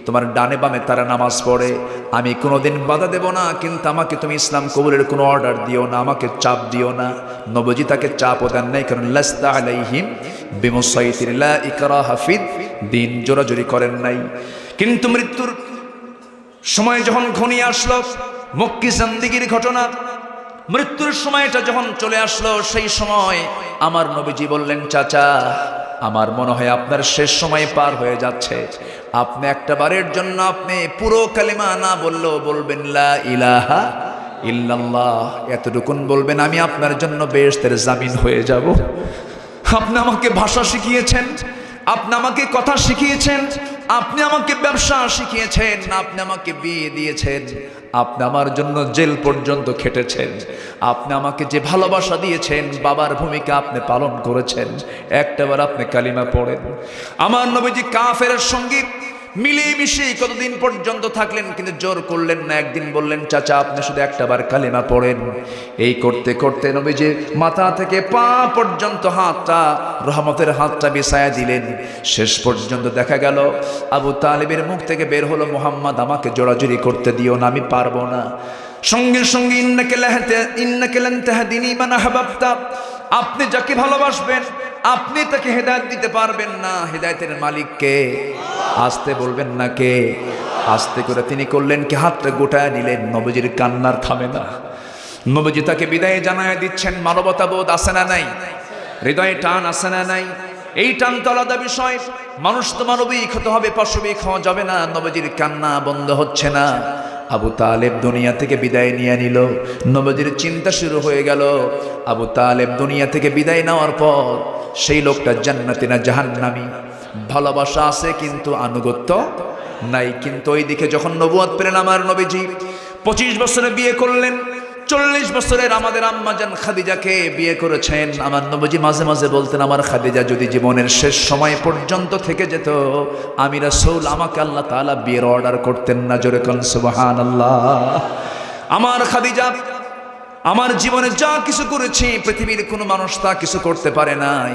তোমার ডানে বামে তারা নামাজ পড়ে, আমি কোনোদিন বাধা দেব না, কিন্তু আমাকে তুমি ইসলাম কবুলের কোনো অর্ডার দিও না, আমাকে চাপ দিও না। নবীজি তাকে চাপও দেন নাই, কারণ লাস্তা আলাইহিম বিমুসাইতির, লা ইকরাহা ফিদ দ্বীন, জোরাজুরি করেন নাই। কিন্তু মৃত্যুর সময় যখন ঘনিয়ে আসলো, মক্কি জিন্দেগির ঘটনা, মৃত্যুর সময়টা যখন চলে আসলো, সেই সময় আমার নবীজি বললেন, চাচা আমার মনে হয় আপনার শেষ সময় পার হয়ে যাচ্ছে। আপনি একটা বারের জন্য আপনি পুরো কালিমা না বললেও বলবেন লা ইলাহা ইল্লাল্লাহ, এতটুকুন বলবেন, আমি আপনার জন্য বেহেশতের জামিন হয়ে যাব। আপনি আমাকে ভাষা শিখিয়েছেন, আপনি আমাকে কথা শিখিয়েছেন, আপনি আমাকে ব্যবসা শিখিয়েছেন, আপনি আমাকে বিয়ে দিয়েছেন, আপনি আমার জন্য জেল পর্যন্ত খেটেছেন, আপনি আমাকে যে ভালোবাসা দিয়েছেন, বাবার ভূমিকা আপনি পালন করেছেন। একটাবার আপনি কালিমা পড়েন। আমার নবীজি কাফেরের সঙ্গে মিলেমিশে কতদিন পর্যন্ত থাকলেন, কিন্তু জোর করলেন না। একদিন বললেন, চাচা আপনি শুধু একটাবার কালিমা পড়েন। এই করতে করতে নবীজি মাথা থেকে পা পর্যন্ত হাতটা, রহমতের হাতটা বিছায়া দিলেন। শেষ পর্যন্ত দেখা গেল আবু তালেবের মুখ থেকে বের হলো, মুহাম্মদ আমাকে জোড়াজুড়ি করতে দিও না, আমি পারবো না। সঙ্গে সঙ্গে ইন্নাকা লান তাহদিনি মান আহবাবতা, আপনি যাকে ভালোবাসবেন আপনি তাকে হেদায়েত দিতে পারবেন না, হেদায়েতের মালিক কে? আসতে বলবেন না কে? আস্তে করে তিনি করলেন কি, হাতটা গোটায় নিলেন। নবীজির কান্নার থামে না। নবীজি তাকে বিদায় জানায় দিচ্ছেন। মানবতা বোধ আছে না নাই? হৃদয়ে টান আছে না নাই? এই টান তো আলাদা বিষয়। মানুষ তো মানবিক হতে হবে, পাশবিক হওয়া যাবে না। নবীজির কান্না বন্ধ হচ্ছে না। আবু তালেব দুনিয়া থেকে বিদায় নিয়ে নিল। নবীজির চিন্তা শুরু হয়ে গেল, আবু তালেব দুনিয়া থেকে বিদায় নেওয়ার পর সেই লোকটা জান্নাতি না জাহান্নামী? ভালোবাসা আছে কিন্তু আনুগত্য নাই। কিন্তু ওইদিকে যখন নবুয়ত পেলেন আমার নবীজি, 25 বছরে বিয়ে করলেন। 40 বছরের আমাদের আম্মাজান খাদিজাকে বিয়ে করেছেন। আমার নবীজি মাঝে মাঝে বলতেন, আমার খাদিজা যদি জীবনের শেষ সময় পর্যন্ত থেকে যেত, আমি রাসূল, আমাকে আল্লাহ তাআলা বিয়ের অর্ডার করতেন না। জোরে কোন সুবহানাল্লাহ। আমার খাদিজা আমার জীবনে যা কিছু করেছি, পৃথিবীর কোনো মানুষ তা কিছু করতে পারে নাই।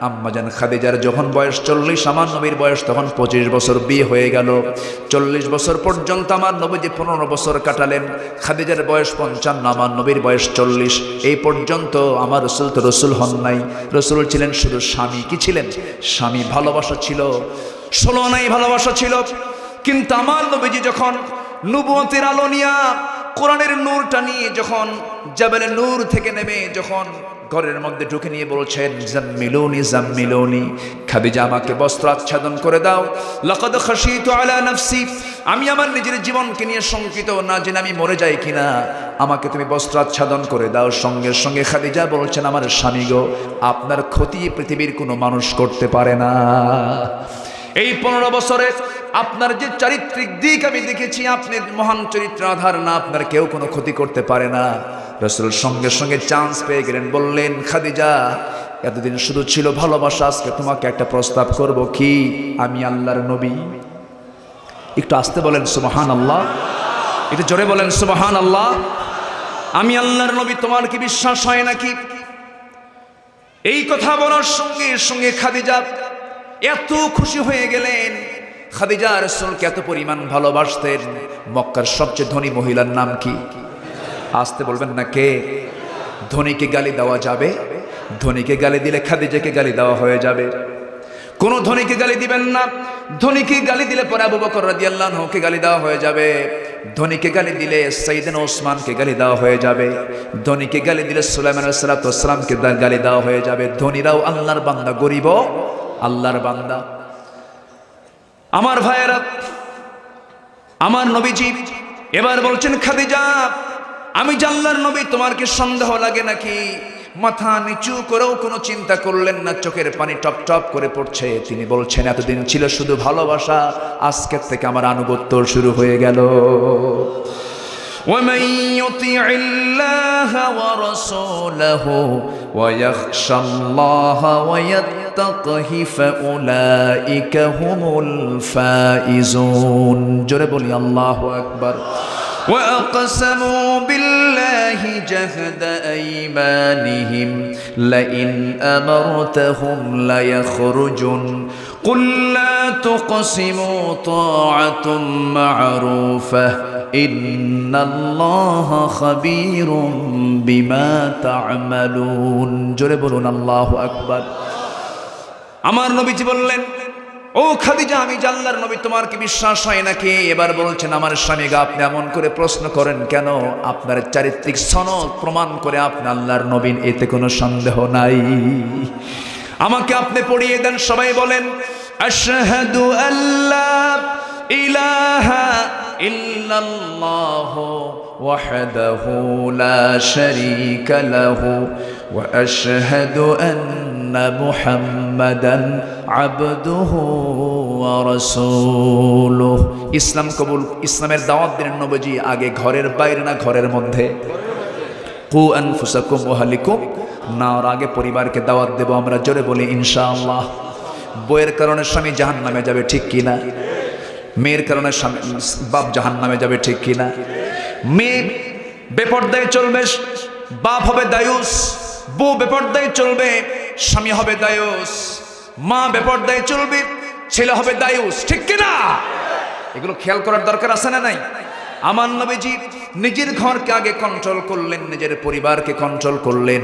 আম্মাজান খাদিজার যখন বয়স 40, আমার নবীর বয়স তখন 25 বছর, বিয়ে হয়ে গেল। 40 বছর পর্যন্ত আমার নবীজি 15 বছর কাটালেন। খাদিজার বয়স 55, আমার নবীর বয়স 40। এই পর্যন্ত আমার রসুল তো রসুল হন নাই। রসুল ছিলেন শুধু স্বামী। কি ছিলেন? স্বামী। ভালোবাসা ছিল, ষোলনাই ভালোবাসা ছিল। কিন্তু আমার নবীজি যখন নবুয়তের আলো নিয়ে, কোরআনের নূরটা নিয়ে যখন জাবালে নূর থেকে নেমে যখন ঘরের মধ্যে ঢুকে নিয়ে বলছেন, জাম্মিলুনি জাম্মিলুনি, খাদিজা আমাকে বস্ত্র আচ্ছাদন করে দাও। লাকাদ খাশিতু আলা নাফসি, আমি আমার নিজের জীবনকে নিয়ে শঙ্কিত, না জেনে আমি মরে যাই কিনা, আমাকে তুমি বস্ত্র আচ্ছাদন করে দাও। সঙ্গে সঙ্গে খাদিজা বলছেন, আমার স্বামী গো, আপনার ক্ষতি পৃথিবীর কোনো মানুষ করতে পারে না। এই 15 বছরে আপনার যে চারিত্রিক দিক আমি দেখেছি, আপনি মহান চরিত্র আধার না, আপনার কেউ কোনো ক্ষতি করতে পারে না। রাসূল সঙ্গে সঙ্গে চান্স পেয়ে গেলেন, বললেন, খাদিজা এতদিন শুধু ছিল ভালোবাসা, আজকে তোমাকে একটা প্রস্তাব করব। কি? আমি আল্লাহর নবী। একটু আস্তে বলেন সুবহানাল্লাহ, একটু জোরে বলেন সুবহানাল্লাহ। আমি আল্লাহর নবী, তোমার কি বিশ্বাস হয় নাকি? এই কথা বলার সঙ্গে সঙ্গে খাদিজা এত খুশি হয়ে গেলেন। খাদিজা রাসূলকে এত পরিমাণ ভালোবাসতেন। মক্কার সবচেয়ে ধনী মহিলার নাম কি? আসতে বলবেন না কে? ধনীকে গালি দেওয়া যাবে? ধনীকে গালি দিলে খাদিজাকে গালি দেওয়া হয়ে যাবে। কোন ধনীকে গালি দিবেন না। ধনীকে গালি দিলে পরে আবু বকর রাদিয়াল্লাহু আনহুকে গালি দেওয়া হয়ে যাবে। ধনীকে গালি দিলে সাইয়েদনা ওসমানকে গালি দেওয়া হয়ে যাবে। ধনীকে গালি দিলে সুলাইমান আলাইহিস সালাতু ওয়াস সালামকে গালি দেওয়া হয়ে যাবে। ধনীরাও আল্লাহর বান্দা, গরিবও আল্লাহর বান্দা। আমার ভাইয়েরা, আমার নবীজি এবার বলছেন, খাদিজা আমি যে আল্লাহর নবী, তোমার কি সন্দেহ লাগে নাকি? মাথা নিচু করেও কোনো চিন্তা করলেন না, চোখের পানি টপ টপ করে পড়ছে। তিনি বলছেন, এতদিন ছিল শুধু ভালোবাসা, আজকের থেকে আমার আনুগত্য শুরু হয়ে গেল। ومن يطع الله ورسوله ويخشى الله ويتقه فأولئك هم الفائزون। জোরে বলি আল্লাহু আকবার। وأقسموا بالله جهد أيمانهم لئن أمرتهم ليخرجن قل لا تقسموا طاعة معروفة إن الله خبير بما تعملون। জোরে বলুন আল্লাহু আকবার। আমার নবীজি বললেন, ও খাদিজা আমি যে আল্লাহর নবী, তোমার কি বিশ্বাস হয় নাকি? এবার বলছেন, আমার স্বামী গা, আপনি এমন করে প্রশ্ন করেন কেন? আপনার চারিত্রিক সনদ প্রমাণ করে আপনি আল্লাহর নবী, এতে কোনো সন্দেহ নাই। আমাকে আপনি পড়িয়ে দেন। সবাই বলেন আশহাদু আল্লা ইলাহা ইল্লাল্লাহ ওয়াহদাহু লা শারীকা লাহু ওয়া আশহাদু আন্না মুহাম্মাদান আবদুহু ওয়া রাসূলুহু। ইসলাম কবুল, ইসলামের দাওয়াত দিলেন নবীজি আগে ঘরের বাইরে না ঘরের মধ্যে? কু আনফুসাকুম ওয়া আহলিকুম নার, আগে পরিবারকে দাওয়াত দেব আমরা। জোরে বলি ইনশাআল্লাহ। বইয়ের কারণে স্বামী জাহান্নামে যাবে, ঠিক কিনা? মেয়ের কারণে বাপ জাহান্নামে যাবে, ঠিক কিনা? মেয়ে বেপরদায় চলবে, বাপ হবে দায়ুস। বউ বেপরদায় চলবে, স্বামী হবে দায়ুস। মা বেপরদায় চলবে, ছেলে হবে দায়ুস, ঠিক কিনা? এগুলো খেয়াল করার দরকার আছে না নাই? আমার নবীজি নিজের ঘরকে আগে কন্ট্রোল করলেন, নিজের পরিবারকে কন্ট্রোল করলেন।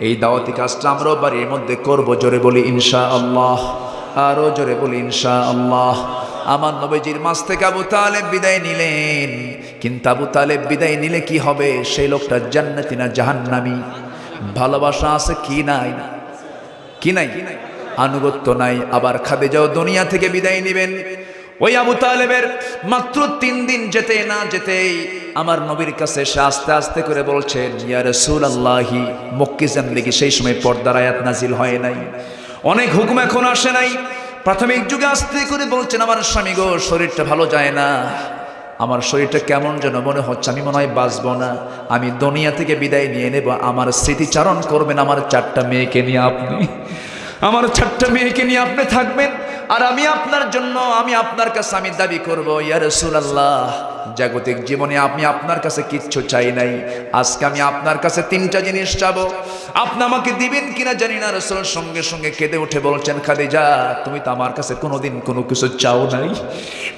এই দাওয়াতি কাজটা আমরাও বাড়ির মধ্যে করব। জোরে বলি ইনশাআল্লাহ, আরো জোরে বলি ইনশাআল্লাহ। আমার নবীজির মাঝ থেকে আবু তালেব বিদায় নিলেন, কিন্তু আবু তালেব বিদায় নিলে কি হবে? সেই লোকটা জান্নাতি না জাহান্নামী? ভালোবাসা আছে কি নাই? কি নাই? আনুগত্য নাই। আবার খাদিজাও দুনিয়া থেকে বিদায় নেবেন। ওই আবু তালেবের মাত্র 3 দিন যেতে না যেতেই আমার নবীর কাছে সে আস্তে আস্তে করে বলছেন, ইয়া রাসূলুল্লাহি, মক্কি জিন্দেগি সেই সময় পর্দার আয়াত নাজিল হয় নাই, অনেক হুকুম এখন আসে নাই। প্রাথমিক যুগে আস্তে করে বলছেন, আমার স্বামী গো, শরীরটা ভালো যায় না, আমার শরীরটা কেমন যেন মনে হচ্ছে, আমি মনে হয় বাঁচবো না, আমি দুনিয়া থেকে বিদায় নিয়ে নেব। আমার স্মৃতিচারণ করবেন আমার 4টা মেয়েকে নিয়ে আপনি, আমার 4টা মেয়েকে নিয়ে আপনি থাকবেন। আর আমি আপনার জন্য, আমি আপনার কাছে আমি দাবি করব, ইয়া রাসূলুল্লাহ, জাগতিক জীবনে আমি আপনার কাছে কিচ্ছু চাই নাই, আজকে আমি আপনার কাছে 3টা জিনিস চাবো, আপনি আমাকে দিবেন কিনা জানি না। রাসূল সঙ্গে সঙ্গে কেঁদে উঠে বলছেন, খাদিজা, তুমি তো আমার কাছে কোনোদিন কোনো কিছু চাও নাই,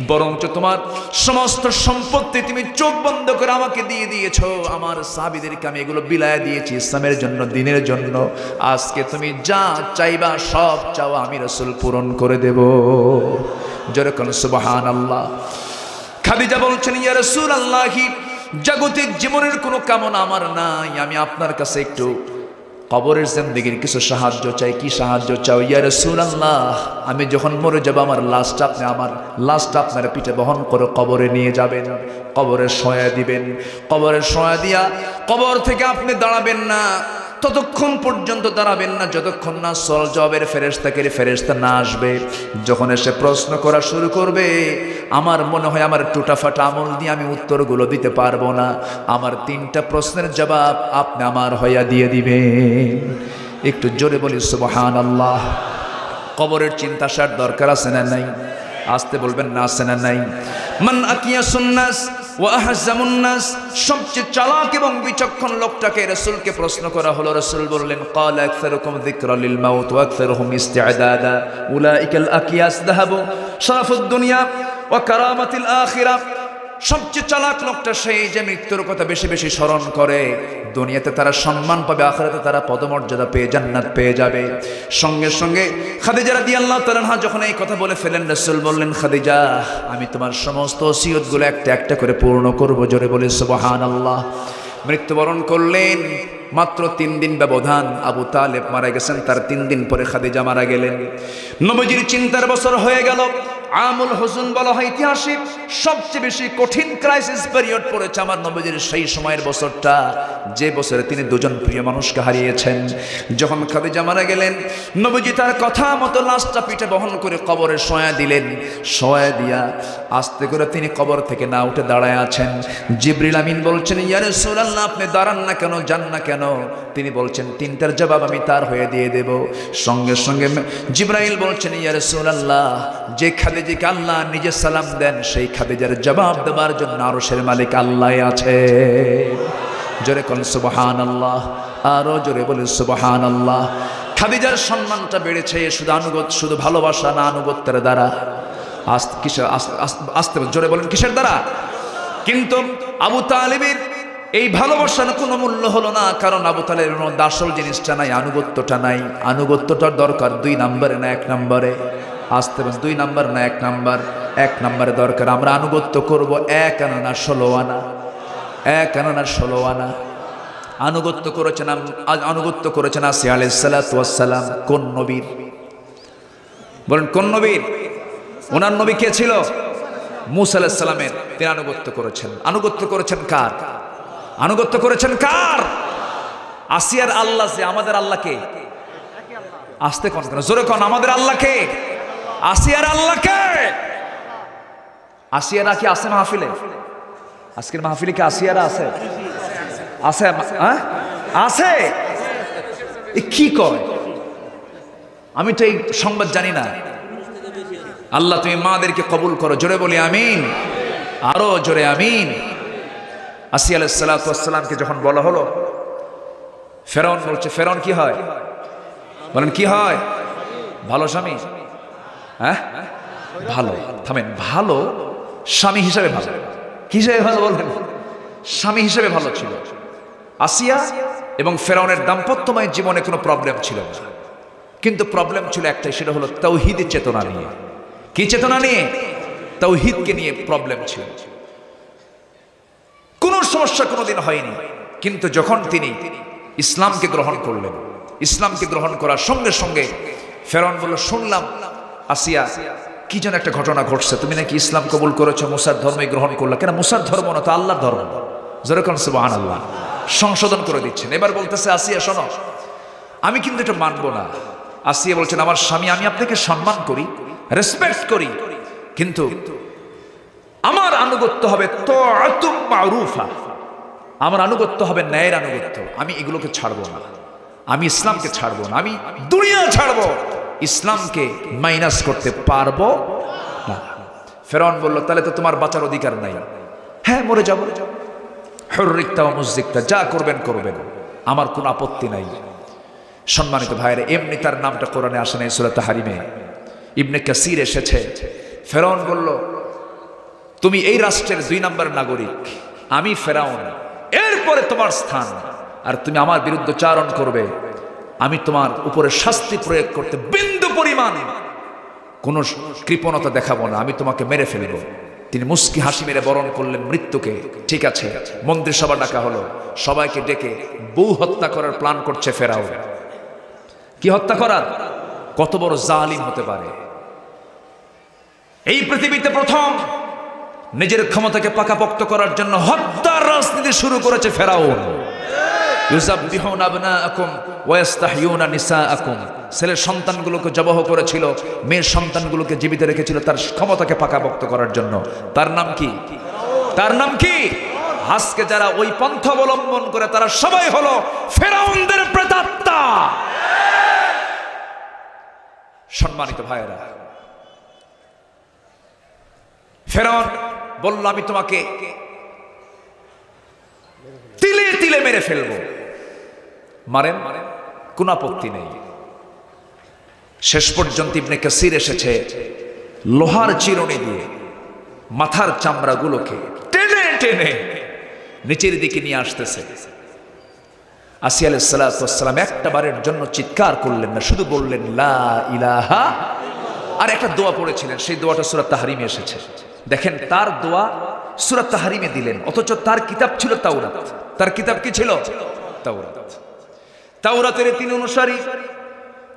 বরঞ্চ তোমার সমস্ত সম্পত্তি তুমি চোখ বন্ধ করে আমাকে দিয়ে দিয়েছো। আমার সাহাবীদেরকে আমি এগুলো বিলায় দিয়েছি ইসলামের জন্য, দ্বীনের জন্য। আজকে তুমি যা চাইবা সব চাওয়া আমি রাসূল পূরণ করে দেব। জোরে কোন সুবহানাল্লাহ। খাদিজা বলছেন, ইয়া রাসূলুল্লাহি, জাগতিক জীবনের কোনো কামনা আমার নাই, আমি আপনার কাছে একটু কবরের জিন্দেগির কিছু সাহায্য চাই। কি সাহায্য চাও? ইয়া রাসূলুল্লাহ, আমি যখন মরে যাব আমার লাশটা আপনার পিঠে বহন করে কবরে নিয়ে যাবেন, কবরে শোয়া দিবেন। কবরে শোয়া দিয়া কবর থেকে আপনি দাঁড়াবেন না, ততক্ষণ পর্যন্ত দাঁড়াবেন না যতক্ষণ না সল জবের ফেরেশতা না আসবে। যখন এসে প্রশ্ন করা শুরু করবে, আমার মনে হয় আমার টুটাফাটা আমল দিয়ে আমি উত্তরগুলো দিতে পারবো না, আমার 3টা প্রশ্নের জবাব আপনি আমার হইয়া দিয়ে দিবেন। একটু জোরে বলি সুবহানাল্লাহ। কবরের চিন্তা আসার দরকার আছে না নাই? আসতে বলবেন না, আছে না নাই? মান আকিয়াসুন নাস ওয়া আহজামুন নাস, সবচেয়ে চালাক এবং বিচক্ষণ লোকটাকে রাসূলকে প্রশ্ন করা হলো। রাসূল বললেন, ক্বালা আকসারুকুম যিকরা লিল মাউত ওয়া আকসারুহুম ইস্তি'দাদা উলাইকাল আকিয়াস যাহাবু শারাফুদ দুনিয়া ওয়া কারামাতিল আখিরাহ। সবচেয়ে চালাক লোকটা সেই যে মৃত্যুর কথা বেশি বেশি স্মরণ করে। দুনিয়াতে তারা সম্মান পাবে, আখিরাতে তারা পদমর্যাদা পেয়ে জান্নাত পেয়ে যাবে। সঙ্গে সঙ্গে খাদিজা রাদিয়াল্লাহু তাআলা আনহা যখন এই কথা বলে ফেলেন, রাসূল বললেন, খাদিজা, আমি তোমার সমস্ত ওসিয়তগুলো একটা একটা করে পূর্ণ করব। জোরে বলে সুবহানাল্লাহ। মৃত্যুবরণ করলেন। মাত্র 3 দিন ব্যবধান, আবু তালেব মারা গেছেন, তার 3 দিন পরে খাদিজা মারা গেলেন। নবীজির চিন্তার বছর হয়ে গেল। আমুল হুজুন বলা হয় ইতিহাসে সবচেয়ে বেশি কঠিন ক্রাইসিস পিরিয়ড পড়েছে আমার নবীজির সেই সময়ের বছরটা, যে বছরে তিনি 2জন প্রিয় মানুষকে হারিয়েছেন। যখন খাদিজা মারা গেলেন, নবীজি তার কথা মতো লাশটা পিঠে বহন করে কবরে শোয়া দিলেন। শোয়া দিয়া আস্তে করে তিনি কবর থেকে না উঠে দাঁড়ায় আছেন। জিবরিল আমিন বলছেন, ইয়া রাসূলুল্লাহ, আপনি দাঁড়ান না কেন, যান না কেন? তিনি বলছেন, 3টার জবাব আমি তার হয়ে দিয়ে দেব। সঙ্গে সঙ্গে জিবরাইল বলছেন, ইয়া রাসূলুল্লাহ, যে খাদিজাকে আল্লাহ নিজে সালাম দেন, সেই খাদিজার জবাব দেওয়ার জন্য আরশের মালিক আল্লাহ আছে। জোরে কোন সুবহানাল্লাহ, আরো জোরে বলে সুবহানাল্লাহ। খাদিজার সম্মানটা বেড়েছে শুধু ভালোবাসা না, আনুগত্যের দ্বারা। আস্তে জোরে বলেন, কিসের দ্বারা? কিন্তু আবু তালেবের এই ভালোবাসার কোনো মূল্য হলো না, কারণ আবু তালেবের মধ্যে আসল জিনিসটা নাই, আনুগত্যটা নাই। আনুগত্যটার দরকার 2 নম্বরে না 1 নম্বরে? আসতে 2 নম্বর না 1 নম্বর? 1 নম্বরে দরকার। আমরা আনুগত্য করব 1 আনা না 16 আনা, 1 আনা না 16 আনা। আনুগত্য করেছেন আসিয়া আলাইহিস সালাতু ওয়াস সালাম কোন নবীর? বলেন কোন নবীর? ওনার নবী কে ছিল? মূসা আলাইহিস সালামের। তিনি আনুগত্য করেছেন। আনুগত্য করেছেন কার? আনুগত্য করেছেন কার? আসিয়ার আল্লাহ। যে আমাদের আল্লাহ কে? আসতে কোন কেন, জোরে কোন, আমাদের আল্লাহ কে? আসিয়ার আল্লাহ কে? আসিয়ারা কি আছে মাহফিলে? আজকের মাহফিলে কি আসিয়ারা আছে? আছে, হ্যাঁ আছে। কি কয়? আমি তো এই সংবাদ জানি না। আল্লাহ তুমি মাদেরকে কবুল করো, জোরে বলি আমিন, আরো জোরে আমিন। আসিয়া আলাইহিস সালাতু ওয়াস সালামকে যখন বলা হলো, ফেরাউন বলছে, ফেরাউন কি হয়? বলেন কি হয়? ভালো স্বামী? হ্যাঁ ভালো, থামেন, ভালো স্বামী হিসেবে ভালো। কি হিসেবে ভালো বলেন? স্বামী হিসেবে ভালো ছিল। আসিয়া এবং ফেরাউনের দাম্পত্যময় জীবনে কোনো প্রবলেম ছিল না, কিন্তু প্রবলেম ছিল একটাই, সেটা হলো তাওহীদের চেতনা নিয়ে। কি চেতনা নিয়ে? তাওহীদকে নিয়ে প্রবলেম ছিল। কোনো সমস্যা কোনোদিন হয়নি, কিন্তু যখন তিনি ইসলামকে গ্রহণ করলেন, ইসলামকে গ্রহণ করার সঙ্গে সঙ্গে ফেরাউন বলল, শুনলাম আসিয়া কি যেন একটা ঘটনা ঘটছে, তুমি নাকি ইসলাম কবুল করেছো, মুসার ধর্মই গ্রহণ করলা। কেন মুসার ধর্ম না তো আল্লাহর ধর্ম। যেরকম সুবহানাল্লাহ, সংশোধন করে দিচ্ছেন। এবার বলতেছে, আসিয়া শোনো, আমি কিন্তু এটা মানবো না। আসিয়া বলছেন, আমার স্বামী, আমি আপনাকে সম্মান করি, রেসপেক্ট করি, কিন্তু আমার আনুগত্য হবে তাআতুম মারুফা, আমার আনুগত্য হবে ন্যায়ের আনুগত্য। আমি এগুলোকে ছাড়বো না, আমি ইসলামকে ছাড়বো না, আমি দুনিয়া ছাড়বো, ইসলামকে মাইনাস করতে পারবো না। ফেরাউন বলল, তাহলে তো তোমার বাঁচার অধিকার নাই। হ্যাঁ, মরে যাবো, হুররিকতা ওয়া মুযযিকতা, যা করবেন করবেন, আমার কোনো আপত্তি নাই। সম্মানিত ভাইরা, এমনি তার নামটা কোরআনে আসে নাই, সূরা তাহরিমে ইবনে কাসির এসেছে। ফেরাউন বলল, তুমি এই রাষ্ট্রের 2 নম্বর নাগরিক, আমি ফেরাউন, এরপরে তোমার স্থান, আর তুমি আমার বিরুদ্ধে চারণ করবে, আমি তোমার উপরে শাস্তি প্রয়োগ করতে বিন্দু পরিমাণ কোনো কৃপণতা দেখাবো না, আমি তোমাকে মেরে ফেলব। তিনি মুস্কি হাসি মেরে বরণ করলেন মৃত্যুকে। ঠিক আছে, মন্ত্রিসভা ডাকা হলো, সবাইকে ডেকে বউ হত্যা করার প্ল্যান করছে ফেরাউন। কি হত্যা করার? কত বড় জালিম হতে পারে! এই পৃথিবীতে প্রথম নিজের ক্ষমতাকে পাকাপোক্ত করার জন্য হত্যার রাজনীতি শুরু করেছে ফেরাউন। ইউযাববিহুনা আবনাআকুম ওয়া ইস্তাহয়ুনা নিসাআকুম, ছেলের সন্তানগুলোকে জবাহ করেছিল, মেয়ের সন্তানগুলোকে জীবিত রেখেছিল তার ক্ষমতাকে পাকাপোক্ত করার জন্য। তার নাম কি? তার নাম কি? আজকে যারা ওই পন্থা অবলম্বন করে তারা সবাই হলো ফেরাউনদের প্রেতাত্মা। সম্মানিত ভাইয়েরা, ফেরাউন বলল, আমি তোমাকে তিলে তিলে মেরে ফেলবো, মারেন, কোন আপত্তি নেই। শেষ পর্যন্ত ইবনে কাসির এসেছে, লোহার চিরুনি দিয়ে মাথার চামড়াগুলোকে টেনে টেনে নিচের দিকে নিয়ে আসতেছে। আসিয়া আলাইহিস সালাতু ওয়াস সালাম একটা বারের জন্য চিৎকার করলেন না, শুধু বললেন লা ইলাহা, আর একটা দোয়া পড়েছিলেন, সেই দোয়াটা সূরা তাহরিমে এসেছে। দেখেন, তার দোয়া সূরা তাহরিমে দিলেন, অথচ তার কিতাব ছিল তাওরাত। তার কিতাব কি ছিল? তাওরাত। তাওরাতের তিনি অনুসারী,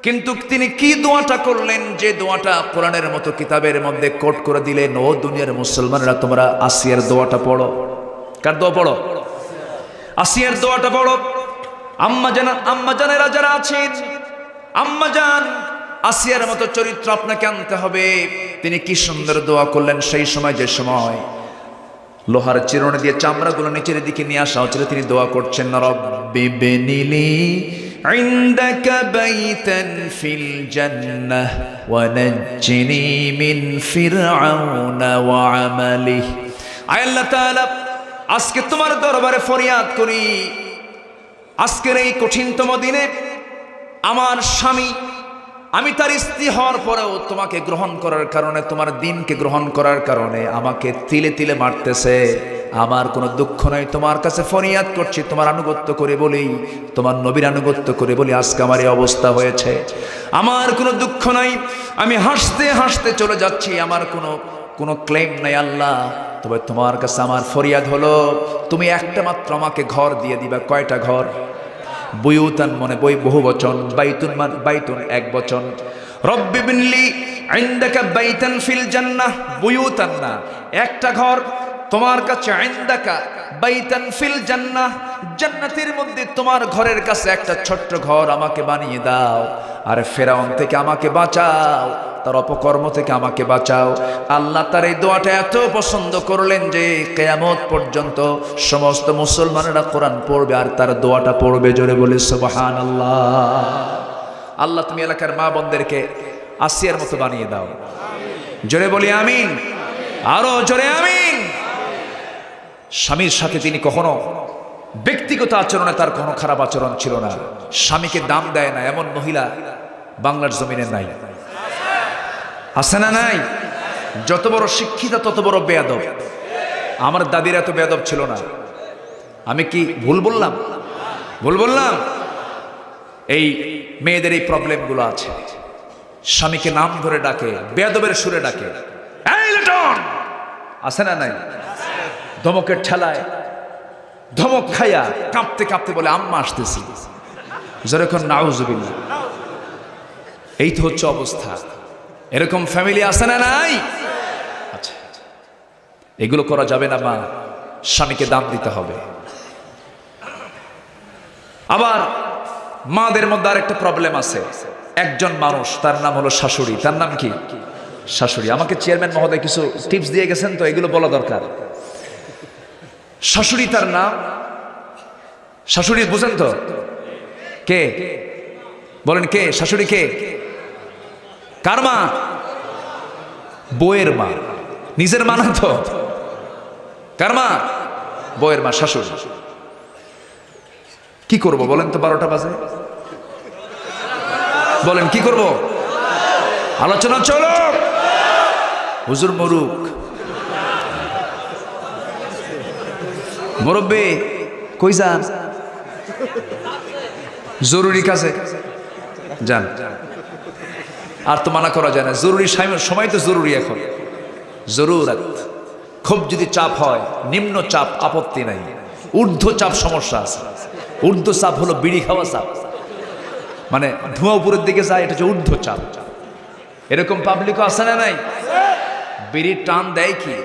কিন্তু তিনি কি দোয়াটা করলেন, যে দোয়াটা কোরআনের মতো কিতাবের মধ্যে কোট করে দিলেন, ও দুনিয়ার মুসলমানরা, তোমরা আসিয়ার দোয়াটা পড়ো। কার দোয়া পড়ো? আসিয়ার দোয়াটা পড়ো। আম্মা জানেরা যারা আছেন, আম্মা জান, আসিয়ার মতো চরিত্র আপনাকে আনতে হবে। তিনি কি সুন্দর দোয়া করলেন সেই সময়, যে সময় লোহার চিরুনি দিয়ে চামড়াগুলো নিচের দিকে নিয়ে আসা হচ্ছিল, তিনি দোয়া করছেন, রব্বি বিনিলি ইনদাকা বাইতান ফিল জান্নাহ ওয়া নাজ্জিনি মিন ফিরআউনা ওয়া আমালিহি। আয় আল্লাহ তাআলা, আজকে তোমার দরবারে ফরিয়াদ করি, আজকের এই কঠিনতম দিনে আমার স্বামী, আমি তার স্ত্রী হওয়ার পরেও তোমাকে গ্রহণ করার কারণে, তোমার দিনকে গ্রহণ করার কারণে আমাকে তিলে তিলে মারতেছে। আমার কোনো দুঃখ নাই, তোমার কাছে ফরিয়াদ করছি, তোমার আনুগত্য করে বলি, তোমার নবীর আনুগত্য করে বলি আজকে আমার এই অবস্থা হয়েছে। আমার কোনো দুঃখ নাই, আমি হাসতে হাসতে চলে যাচ্ছি, আমার কোনো ক্লেম নাই। আল্লাহ, তবে তোমার কাছে আমার ফরিয়াদ হলো তুমি একটা মাত্র আমাকে ঘর দিয়ে দিবা। কয়টা ঘর? বুয়ুতান মনে বই বহু বচন, বাইতুন বাইতুন এক বচন। রব্বি বিনলি ইনদাকা বাইতান ফিল জান্নাহ, বুয়ুতান না, একটা ঘর তোমার কাছে, ইনদাকা বাইতান ফিল জান্নাহ, জান্নাতের মধ্যে তোমার ঘরের কাছে একটা ছোট্ট ঘর আমাকে বানিয়ে দাও। আর ফেরাউন থেকে আমাকে বাঁচাও, তার অপকর্ম থেকে আমাকে বাঁচাও। আল্লাহ তার এই দোয়াটা এত পছন্দ করলেন যে কিয়ামত পর্যন্ত সমস্ত মুসলমানেরা কোরআন পড়বে আর তার দোয়াটা পড়বে। জোরে বলে সুবহানাল্লাহ। আল্লাহ তুমি এলাকার মা বোনদেরকে আসিয়ার মতো বানিয়ে দাও। জোরে বলি আমিন, আরো জোরে আমিন। স্বামীর সাথে তিনি কখনো ব্যক্তিগত আচরণে তার কোনো খারাপ আচরণ ছিল না। স্বামীকে দাম দেয় না এমন মহিলা বাংলার জমিনে নাই, আছে না নাই? যত বড় শিক্ষিতা তত বড় বেয়াদব। আমার দাদির এত বেয়াদব ছিল না। আমি কি ভুল বললাম? ভুল বললাম? এই মেয়েদের এই প্রবলেমগুলো আছে। স্বামীকে নাম ধরে ডাকে, বেয়াদবের সুরে ডাকে, এই লিটন, আছে না নাই? ধমকের ঠেলায় ধমক খাইয়া কাঁপতে কাঁপতে বলে আম্মা আসতেছি। যেরকম নাউজুবিল্লাহ। এই তো হচ্ছে অবস্থা। এরকম ফ্যামিলি আছে না নাই? আচ্ছা, এগুলো করা যাবে না মা, স্বামীকে দাম দিতে হবে। আবার মাদের মধ্যে আরেকটা প্রবলেম আছে। একজন মানুষ, তার নাম হলো শাশুড়ি। তার নাম কি? শাশুড়ি। আমাকে চেয়ারম্যান মহোদয় কিছু টিপস দিয়ে গেছেন, তো এগুলো বলা দরকার। শাশুড়ি তার নাম। শাশুড়ি বুঝেন তো? কে বলেন? কে শাশুড়ি? কে? কার মা? বউয়ের মা। নিজের মা না তো। কার মা? বউয়ের মা, শাশুড়ি। কি করব বলেন তো? 12টা বাজে। বলেন কি করব? আলোচনা চলো। হুজুর মরুক, মুরব্বি কই যান? জরুরি কাজে যান। আর তো মানা করা যায় না, জরুরি সময় তো জরুরি। এখন জরুরত। খুব যদি চাপ হয়, নিম্ন চাপ আপত্তি নাই, ঊর্ধ্ব চাপ সমস্যা আছে। ঊর্ধ্ব চাপ হলো বিড়ি খাওয়া চাপ, মানে ধোঁয়া উপরের দিকে যায়, এটা হচ্ছে ঊর্ধ্ব চাপ। এরকম পাবলিকও আছে না নাই? বিড়ির টান দেয় কি?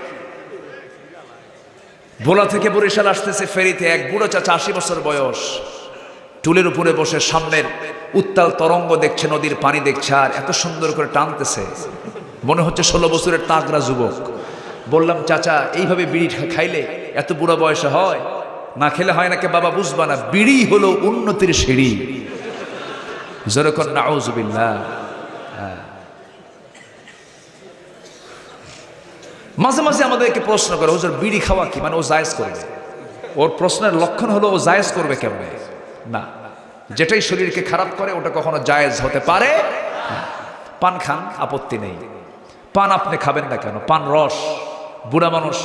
ভোলা থেকে বরিশাল আসতেছে ফেরিতে এক বুড়ো চাচা, 80 বছর বয়স, টুলের উপরে বসে সামনের উত্তাল তরঙ্গ দেখছে, নদীর পানি দেখছে, আর এত সুন্দর করে টানতেছে, মনে হচ্ছে 16 বছরের তাগড়া যুবক। বললাম, চাচা এইভাবে বিড়ি খাইলে এত বুড়ো বয়সে হয়? না খেলে হয় নাকি বাবা? বুঝবা না, বিড়ি হলো উন্নতির সিঁড়ি। যেরকম নাউজুবিল্লাহ। মাঝে মাঝে আমাদেরকে প্রশ্ন করে, হুজুর বিড়ি খাওয়া কি মানে ও জায়েজ করবে? ওর প্রশ্নের লক্ষণ হলো ও জায়েজ করবে কেমনে? না, যেটাই শরীরকে খারাপ করে ওটা কখনো জায়েজ হতে পারে না। পান খান, আপত্তি নেই। পান আপনি খাবেন না কেন? পান রস। বুড়া মানুষ,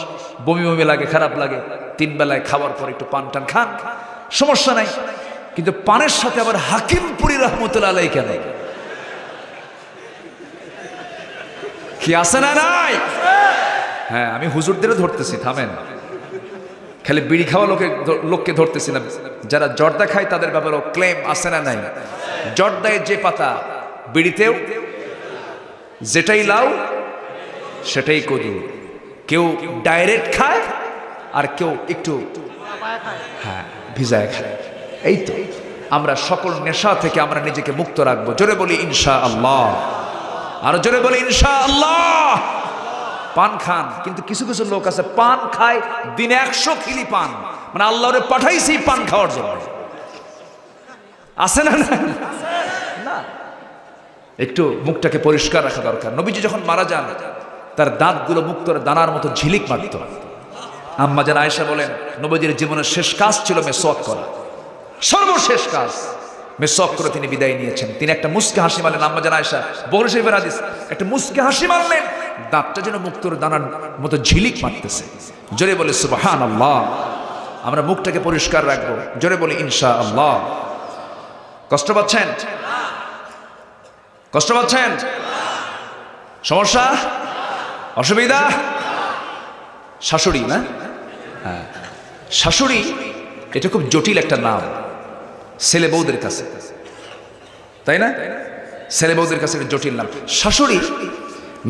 বমি বমি লাগে, খারাপ লাগে, 3 বেলায় খাওয়ার পর একটু পান টান খান, সমস্যা নাই। কিন্তু পানের সাথে আবার হাকিমপুরি রহমতুল্লাহ আলাইহি কেন? কি আছে না নাই? হ্যাঁ, আমি হুজুরদেরও ধরতেছি, থামেন। খালি বিড়ি খাওয়া লোককে ধরতেছি না, যারা জর্দা খায় তাদের ব্যাপারেও ক্লেম আছে না নাই? জর্দায় যে পাতা, বিড়িতেও যেটাই লাউ সেটাই কদু। কেউ ডাইরেক্ট খায় আর কেউ একটু ভিজায় খায়। এই তো আমরা সকল নেশা থেকে আমরা নিজেকে মুক্ত রাখবো। জোরে বলি ইনশাআল্লাহ, আর জোরে বলি ইনশাআল্লাহ। পান খান, কিন্তু কিছু কিছু লোক আছে পান খায় দিনে 100 খিলি পান, মানে আল্লাহরে পাঠাইছি পান খাওয়ার জন্য। আছে না? না, একটু মুখটাকে পরিষ্কার রাখা দরকার। নবীজি যখন মারা যান, তার দাঁতগুলো মুক্তর দানার মতো ঝিলিক মারত। আম্মা জান আয়েশা বলেন, নবীজির জীবনের শেষ কাজ ছিল মেসওয়াক করা, সর্বশেষ কাজ। মেসওয়াক করে তিনি বিদায় নিয়েছেন। তিনি একটা মুস্কে হাসি মারলেন। আম্মা জান আয়েশা, বুখারী শরীফের হাদিস, একটা মুস্কে হাসি মারলেন, দাঁতটা যেন মুক্তর দানার মতো ঝিলিক মারতেছে। জোরে বলে সুবহানাল্লাহ। আমরা মুখটাকে পরিষ্কার রাখবো। জোরে বলি ইনশাআল্লাহ। কষ্ট পাচ্ছেন? কষ্ট পাচ্ছেন? সমস্যা, অসুবিধা? শাশুড়ি না? হ্যাঁ, শাশুড়ি এটা খুব জটিল একটা নাম ছেলে বউদের কাছে, তাই না? ছেলে বউদের কাছে একটা জটিল নাম। শাশুড়ি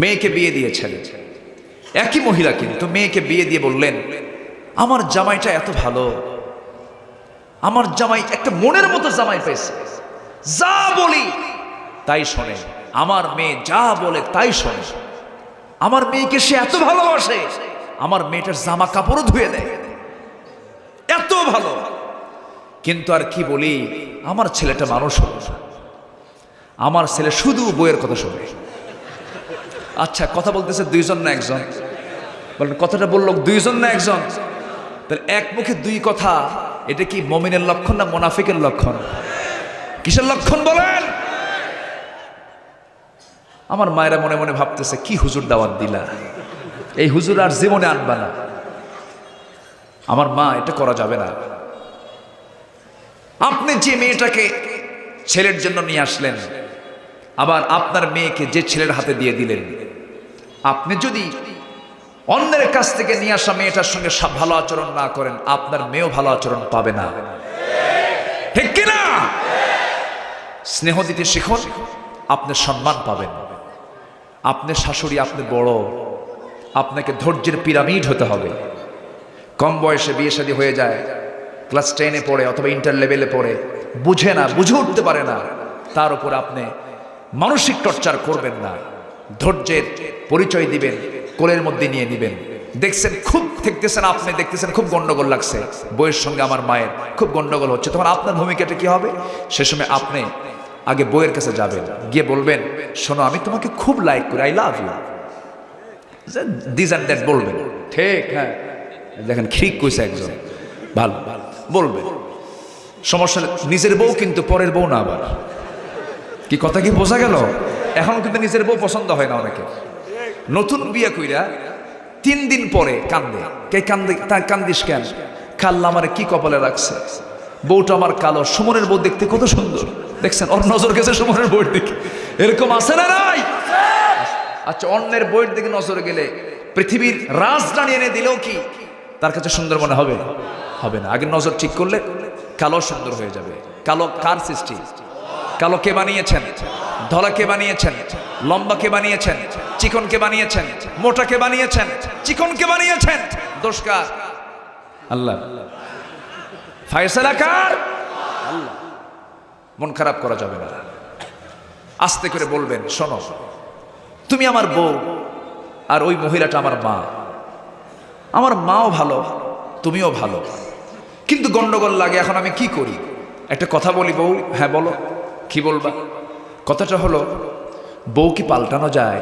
মেয়েকে বিয়ে দিয়েছেন, একই মহিলা কিন্তু মেয়েকে বিয়ে দিয়ে বললেন, আমার জামাইটা এত ভালো, আমার জামাই একটা মনের মতো জামাই পেয়েছে, যা বলি তাই শোনে, আমার মেয়ে যা বলে তাই শোনে, আমার মেয়েকে সে এত ভালোবাসে, আমার মেয়েটার জামা কাপড়ও ধুয়ে দেয়, এত ভালো। কিন্তু আর কি বলি, আমার ছেলেটা মানুষ হল না, আমার ছেলে শুধু বইয়ের কথা শোনে। আচ্ছা, কথা বলতেছে দুইজন না একজন? বলেন, কথাটা বললো দুইজন না একজন? তাহলে এক মুখে দুই কথা, এটা কি মুমিনের লক্ষণ না মুনাফিকের লক্ষণ? কিসের লক্ষণ বলেন? আমার মায়েরা মনে মনে ভাবতেছে, কি হুজুর দাওয়াত দিলা, এই হুজুর আর জীবনে আনবা না। আমার মা, এটা করা যাবে না। আপনি যে মেয়েটাকে ছেলের জন্য নিয়ে আসলেন, আবার আপনার মেয়েকে যে ছেলের হাতে দিয়ে দিলেন, আপনি যদি অন্যের কাছ থেকে নিয়ে আসা মেয়েটার সঙ্গে ভালো আচরণ না করেন, আপনার মেয়েও ভালো আচরণ পাবে না, ঠিক কিনা? স্নেহ দিতে শিখুন, আপনি সম্মান পাবেন। আপনি শাশুড়ি, আপনি বড়, আপনাকে ধৈর্যের পিরামিড হতে হবে। কম বয়সে বিয়ে শাদী হয়ে যায়, ক্লাস 10-এ পড়ে অথবা ইন্টার লেভেলে পড়ে, বুঝে না, বুঝে উঠতে পারে না, তার উপর আপনি মানসিক টর্চার করবেন না, ধৈর্যের পরিচয় দিবেন, কোলের মধ্যে নিয়ে নিবেন। দেখছেন খুব দেখতেছেন, আপনি দেখতেছেন খুব গন্ডগোল লাগছে, বইয়ের সঙ্গে আমার মায়ের খুব গন্ডগোল হচ্ছে, তখন আপনার ভূমিকাটা কি হবে? সে সময় আপনি আগে বইয়ের কাছে যাবেন, গিয়ে বলবেন, শোনো, আমি তোমাকে খুব লাইক করি, I love you, this and that বলবেন। ঠিক, হ্যাঁ, দেখেন ঠিক কইছে একজন, ভালো বলবেন, সমস্যা নেই। নিজের বউ কিন্তু পরের বউ না। আবার কি কথা কি বোঝা গেল? এখন কিন্তু নিজের বউ পছন্দ হয় না অনেকে। নতুন বিয়ে কইরা 3 দিন পরে কান্দে। কে কান্দে? কান্দিস কেন? কাল্লা আমার কি কপালে রাখছে, বউটা আমার কালো, সুমনের বউ দেখতে কত সুন্দর, দেখছেন ওর নজর গেছে সুমনের বউয়ের দিকে, এরকম আছে না নাই? আচ্ছা, অন্যের বউয়ের দিকে নজর গেলে পৃথিবীর রাজরানী এনে দিলেও কি তার কাছে সুন্দর মনে হবে? হবে না। আগে নজর ঠিক করলে কালো সুন্দর হয়ে যাবে। কালো কার সৃষ্টি? কালো কে বানিয়েছেন? ধলা কে বানিয়েছেন? লম্বা কে বানিয়েছেন? চিকন কে বানিয়েছেন? মোটা কে বানিয়েছেন? চিকন কে বানিয়েছেন? দোষ কার? আল্লাহ। ফায়সালা কার? আল্লাহ। মন খারাপ করা যাবে না, আস্তে করে বলবেন, শোনো, তুমি আমার বউ, আর ওই মহিলাটা আমার মা, আমার মাও ভালো, তুমিও ভালো, কিন্তু গন্ডগোল লাগে, এখন আমি কি করি? একটা কথা বলি বউ। হ্যাঁ বলো, কি বলবা? কথাটা হলো, বউ কি পাল্টানো যায়?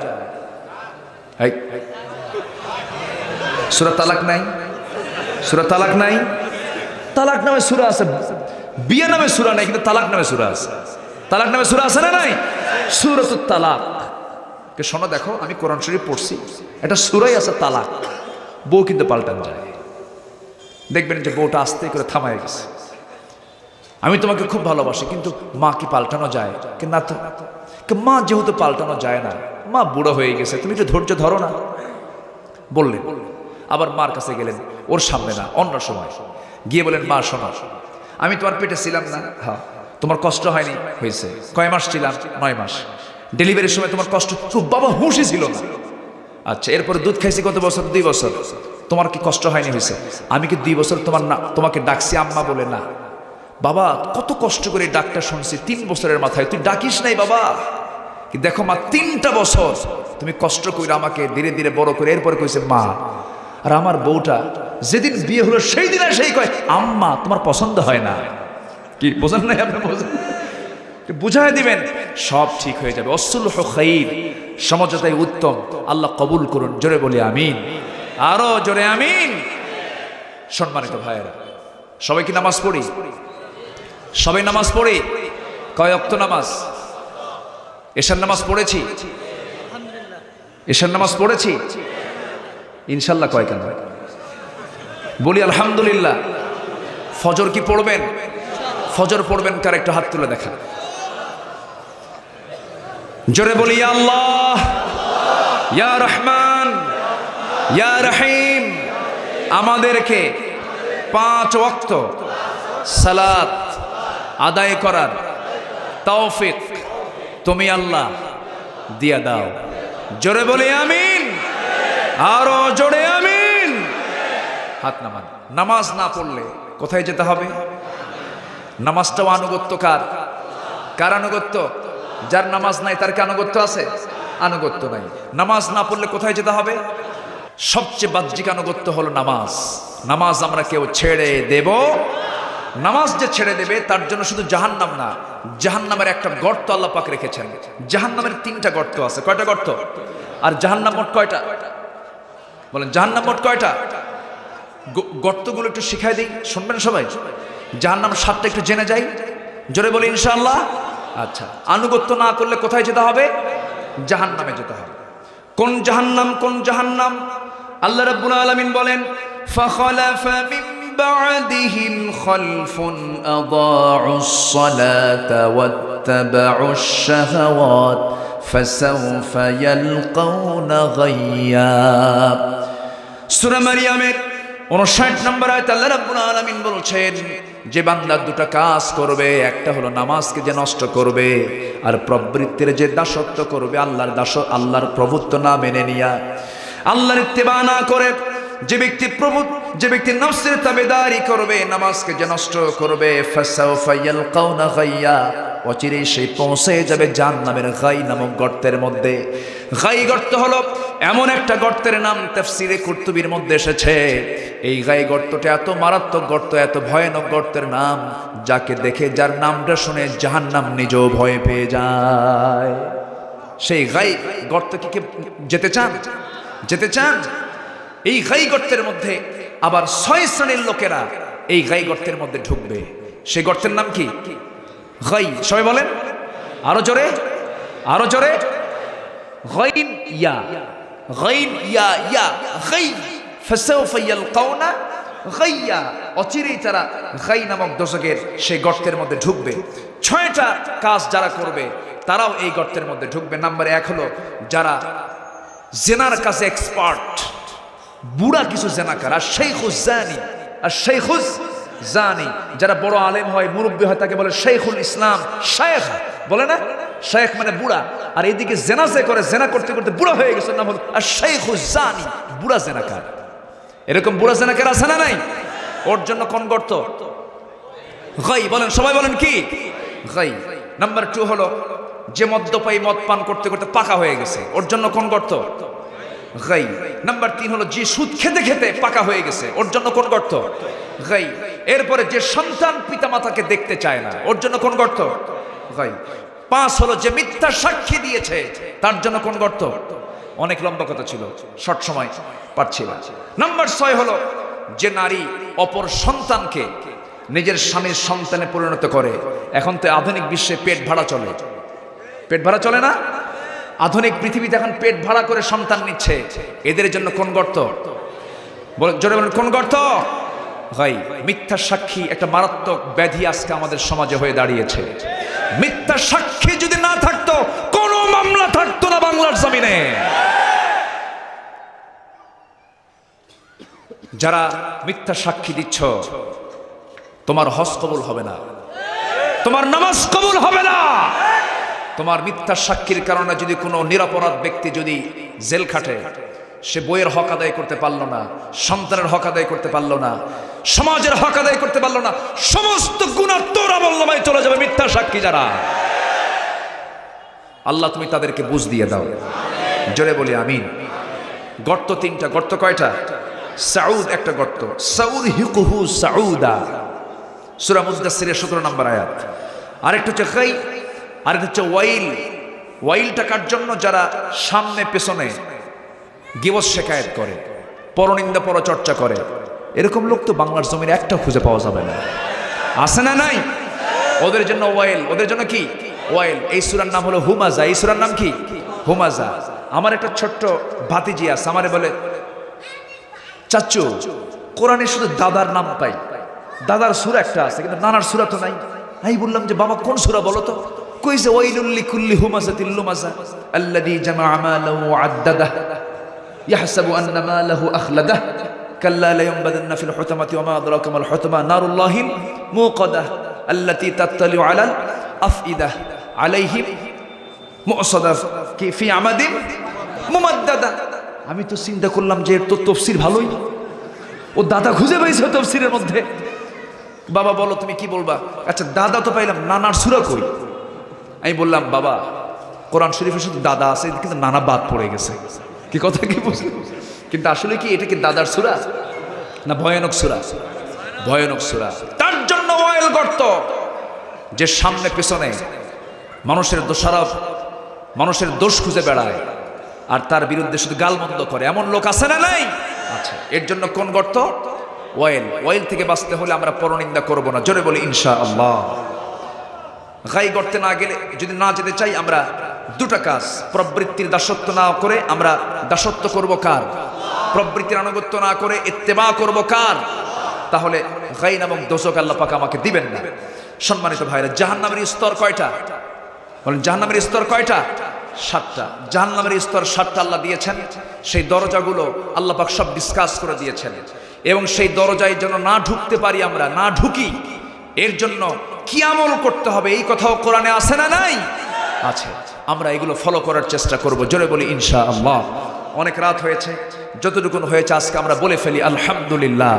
সূরা তালাক নাই? সূরা তালাক নাই? তালাক নামে সূরা আছে, বিয়ে নামে সূরা নাই, কিন্তু তালাক নামে সূরা আছে। তালাক নামে সূরা আছে না নাই? সূরাতুত তালাক। কে শোনো, দেখো, আমি কোরআন শরীফ পড়ছি, এটা সূরাই আছে তালাক। বউ কিন্তু পাল্টানো যায়। দেখবেন যে বউটা আস্তে করে থামায় গেছে, আমি তোমাকে খুব ভালোবাসি, কিন্তু মা কি পাল্টানো যায়? না তো, মা যেহেতু পাল্টানো যায় না, মা বুড়ো হয়ে গেছে, তুমি একটু ধৈর্য ধরো না, বললেন। আবার মার কাছে গেলেন, ওর সামনে না, অন্য সময় গিয়ে বলেন, মা শোনো, আমি তোমার পেটে ছিলাম না? হ্যাঁ। তোমার কষ্ট হয়নি? হয়েছে। কয় মাস ছিলাম? 9 মাস। ডেলিভারির সময় তোমার কষ্ট? তো বাবা হুঁশই ছিল না। আচ্ছা, এরপরে দুধ খাইছি কত বছর? 2 বছর। তোমার কি কষ্ট হয়নি? হয়েছে। আমি কি 2 বছর তোমাকে ডাকছি আম্মা বলে? না। বাবা, কত কষ্ট করে ডাকটা শুনছি 3 বছরের মাথায়, তুই ডাকিস নাই বাবা। কি দেখো মা, 3টা বছর তুমি কষ্ট করে আমাকে ধীরে ধীরে বড় করে, এরপরে কইছে মা। আর আমার বউটা যেদিন বিয়ে হলো সেই দিন সেই কয়, আম্মা তোমার পছন্দ হয় না। কি বোঝেন নাই আপনি? বোঝেন, বুঝাই দিবেন, সব ঠিক হয়ে যাবে। অসুলহু খাইর, সমঝোতাই উত্তম। আল্লাহ কবুল করুন, জোরে বলি আমিন, আরো জোরে আমিন। সম্মানিত ভাইয়েরা, সবাই কি নামাজ পড়ি? সবাই নামাজ পড়ি? কয় ওয়াক্ত নামাজ? এশার নামাজ পড়েছি? এশার নামাজ পড়েছি ইনশাল্লাহ। কয় কেন বলি? আলহামদুলিল্লাহ। ফজর কি পড়বেন? ফজর পড়বেন কার? একটু হাত তুলে দেখা, জোরে বলি আল্লাহ, ইয়া রহমান, ইয়া রহিম, আমাদেরকে 5 ওয়াক্ত সালাত আদায় করার তৌফিক তুমি আল্লাহ দিয়া দাও। জোরে বলি আমিন, আরো জোরে আমিন। হাত নামান। নামাজ না পড়লে কোথায় যেতে হবে? নামাজটাও আনুগত্য কার? কার আনুগত্য? যার নামাজ নাই তার কি আনুগত্য আছে? আনুগত্য নাই। নামাজ না পড়লে কোথায় যেতে হবে? সবচেয়ে বাহ্যিক আনুগত্য হলো নামাজ। নামাজ আমরা কেউ ছেড়ে দেব? নামাজ যে ছেড়ে দেবে তার জন্য শুধু জাহান্নাম না, জাহান্নামের একটা গর্ত আল্লাহ পাক রেখেছেন। জাহান্নামের 3টা গর্ত আছে। কয়টা গর্ত? আর জাহান্নাম মোট কয়টা? বলেন জাহান্নাম মোট কয়টা? গর্তগুলো একটু শিখাই দিই, শুনবেন সবাই? জাহান্নাম 7টা একটু জেনে যাই, জোরে বলি ইনশাআল্লাহ। আচ্ছা, আনুগত্য না করলে কোথায় যেতে হবে? জাহান্নামে যেতে হবে। কোন জাহান্নাম? কোন জাহান্নাম? আল্লাহ রাব্বুল আলামিন বলেন, ফাখালাফা মিন বা'দিহিম খালফুন আদাউস সালাতা ওয়াত্তাবাউশ শাহাওয়াত ফাসাউফা ইয়ালকাউনা গায়্যা। সূরা মারইয়ামের 59 নম্বর আয়াতে আল্লাহ রাব্বুল আলামিন বলছেন, যে বান্দা 2টা কাজ করবে, একটা হলো নামাজকে যে নষ্ট করবে, আর প্রবৃত্তির যে দাসত্ব করবে, আল্লাহর প্রভুত্ব না মেনে নিয়া, আল্লাহর ইত্তেবা না করে যে ব্যক্তি নফসের তাবেদারি করবে, নামাজকে যে নষ্ট করবে, ফাসাউফা ইয়ালকাউনা গায়্যা, অচিরেই সে পৌঁছে যাবে জাহান্নামের গাই নামক গর্তের মধ্যে। গাই গর্ত হলো এমন একটা গর্তের নাম, তাফসীরে কুরতুবীর মধ্যে এসেছে। এই গাই গর্তটা এত মারাত্মক গর্ত, এত ভয়ানক গর্তের নাম, যাকে দেখে, যার নামটা শুনে জাহান্নাম নিজেও ভয় পেয়ে যায়। সেই গাই গর্ত কি যেতে চান? যেতে চান? এই গাই গর্তের মধ্যে আবার 6 শ্রেণীর লোকেরা এই গাই গর্তের মধ্যে ঢুকবে। সেই গর্তের নাম কি? গাই। সবাই বলেন আরো জোরে, আরো জোরে। গাইন ইয়া, গাইন ইয়া, ইয়া গাই, ফাসাউফা ইয়ালকাউনা গায়্যা। অচিরেই তারা গাই নামক দোজখের সেই গর্তের মধ্যে ঢুকবে। 6টা কাজ যারা করবে তারাও এই গর্তের মধ্যে ঢুকবে। নাম্বার 1 হলো যারা জেনার কাছে এক্সপার্ট, বুড়া কিছু জেনাকার, আর শাইখুজ জানি, আর শাইখুজ জানি। যারা বড় আলেম হয়, মুরব্বী হয়, তাকে বলে শাইখুল ইসলাম, শায়েখ বলে না? শায়েখ মানে বুড়া। আর এদিকে জেনা যে করে, জেনা করতে করতে বুড়া হয়ে গেছে, নাম হলো আর শাইখুজ জানি, বুড়া জেনাকার। এরকম বুড়া জেনাকার আছে না নাই? ওর জন্য কোন গর্ত? গাই। বলেন সবাই, বলেন কি? গাই। নাম্বার 2 হলো যে মদ্যপায়ী, মদ পান করতে করতে পাকা হয়ে গেছে, ওর জন্য কোন গর্ত? গাই। নাম্বার 3 হলো যে সুদ খেতে খেতে পাকা হয়ে গেছে, ওর জন্য কোন গর্ত? গাই। এরপরে যে সন্তান পিতামাতাকে দেখতে চায় না, ওর জন্য কোন গর্ত? গাই। 5 হলো যে মিথ্যা সাক্ষী দিয়েছে, তার জন্য কোন গর্ত? অনেক লম্বা কথা ছিল, শর্ট সময় পারছি না। নাম্বার 6 হলো যে নারী অপর সন্তানকে নিজের স্বামীর সন্তানে পরিণত করে। এখন তো আধুনিক বিশ্বে পেট ভাড়া চলে, পেট ভাড়া চলে না? আধুনিক পৃথিবীতে এখন পেট ভাড়া করে সন্তান নিচ্ছে। এদের জন্য কোন গর্ত? জোরে বলেন কোন গর্ত? ভাই, মিথ্যা সাক্ষী একটা মারাত্মক ব্যাধি আজকে আমাদের সমাজে হয়ে দাঁড়িয়েছে। মিথ্যা সাক্ষী যদি না থাকতো, কোনো মামলা থাকতো না বাংলার জমিনে। যারা মিথ্যা সাক্ষী দিচ্ছ, তোমার হজ কবুল হবে না, তোমার নামাজ কবুল হবে না। তোমার মিথ্যা সাক্ষীর কারণে যদি কোনো নিরপরাধ ব্যক্তি যদি জেল খাটে, সে বইয়ের হক আদায় করতে পারলো না, সন্তানের হক আদায় করতে পারলো না, সমাজের হক আদায় করতে পারলো না, সমস্ত গুনাহ তোর আমলনামায় চলে যাবে। মিথ্যা সাক্ষী যারা, আল্লাহ তুমি তাদেরকে বুঝ দিয়ে দাও। জোরে বলি আমিন। গর্ত 3টা। গর্ত কয়টা? সাউদ একটা গর্ত, সাউদ হিকুহু সাউদা, সূরা মুদাসসিরের 17 নম্বর আয়াত। আরেকটা হচ্ছে গাই, আরেকটা হচ্ছে ওয়াইল। ওয়াইলটা কার জন্য? যারা সামনে পেছনে গীবত শেখায়েত করে, পরনিন্দা পরচর্চা করে। এরকম লোক তো বাংলার জমিনে একটা খুঁজে পাওয়া যাবে না, আছে না নাই? ওদের জন্য ওয়াইল। ওদের জন্য কি? ওয়াইল। এই সূরার নাম হলো হুমাজা। এই সূরার নাম কি? হুমাজা। আমার একটা ছোট্ট ভাতিজি আছে, আমারে বলে, চাচু কোরআনে শুধু দাদার নাম পাই, দাদার সূরা একটা আছে কিন্তু নানার সূরা তো নাই। আমি বললাম যে বাবা কোন সূরা বলো তো? কইছে ওয়াইলুল লিকুল্লি হুমাজাতিল লুমাজা আল্লাযী জামাআ মালাহু ওয়া আদ্দাদাহ ইয়াহসাবু আন্না মালাহু আখলাদাহ কাল্লা লা ইয়ানবাদান্না ফিল হুতামাতি ওয়া মা আদরাকা মাল হুতামা নারুল্লাহিল মুকাদ্দাহ আল্লাতী তাত্তালিউ আলাল আফইদা আলাইহিম মুসাদা কি ফি আমাদিন মুমাদ্দাদা। আমি তো চিন্তা করলাম যে এর তো তাফসীর ভালোই, ও দাদা খুঁজে পাইছে তাফসীরের মধ্যে। বাবা বলো তুমি কি বলবা? আচ্ছা দাদা তো পাইলাম, নানার সূরা কই? আমি বললাম বাবা কোরআন শরীফে শুধু দাদা আছে কিন্তু নানা বাদ পড়ে গেছে। কি কথা কি বুঝলেন? কিন্তু আসলে কি এটা কি দাদার সূরা না ভয়ানক সূরা? ভয়ানক সূরা। তার জন্য ওয়াইল গর্ত, যে সামনে পেছনে মানুষের দোষারোপ, মানুষের দোষ খুঁজে বেড়ায় আর তার বিরুদ্ধে শুধু গালমন্দ করে, এমন লোক আছে না নাই? আচ্ছা, এর জন্য কোন গর্ত? ওয়াইল। ওয়াইল থেকে বাঁচতে হলে আমরা পরনিন্দা করব না, জোরে বলি ইনশাআল্লাহ। গাই গর্তে না গেলে, যদি না যেতে চাই, আমরা দুটা কাজ, প্রবৃত্তির দাসত্ব না করে আমরা দাসত্ব করব কার? প্রবৃত্তির আনুগত্য না করে ইত্তেবা করব কার? তাহলে গাই নামক দোজক আল্লাহ পাক আমাকে দিবেন না। সম্মানিত ভাইরা, জাহান্নামের স্তর কয়টা? বলেন জাহান্নামের স্তর কয়টা? 7টা। জাহান্নামের স্তর 7টা আল্লাহ দিয়েছেন। সেই দরজাগুলো আল্লাহ পাক সব ডিসকাস করে দিয়েছেন, এবং সেই দরজায় যেন না ঢুকতে পারি, আমরা না ঢুকি, এর জন্য কি আমল করতে হবে এই কথাও কোরআনে আছে না নাই? আছে। আমরা এগুলো ফলো করার চেষ্টা করব, জোরে বলি ইনশাআল্লাহ। অনেক রাত হয়েছে, যতটুকু হয়েছে আজকে আমরা বলে ফেলি আলহামদুলিল্লাহ।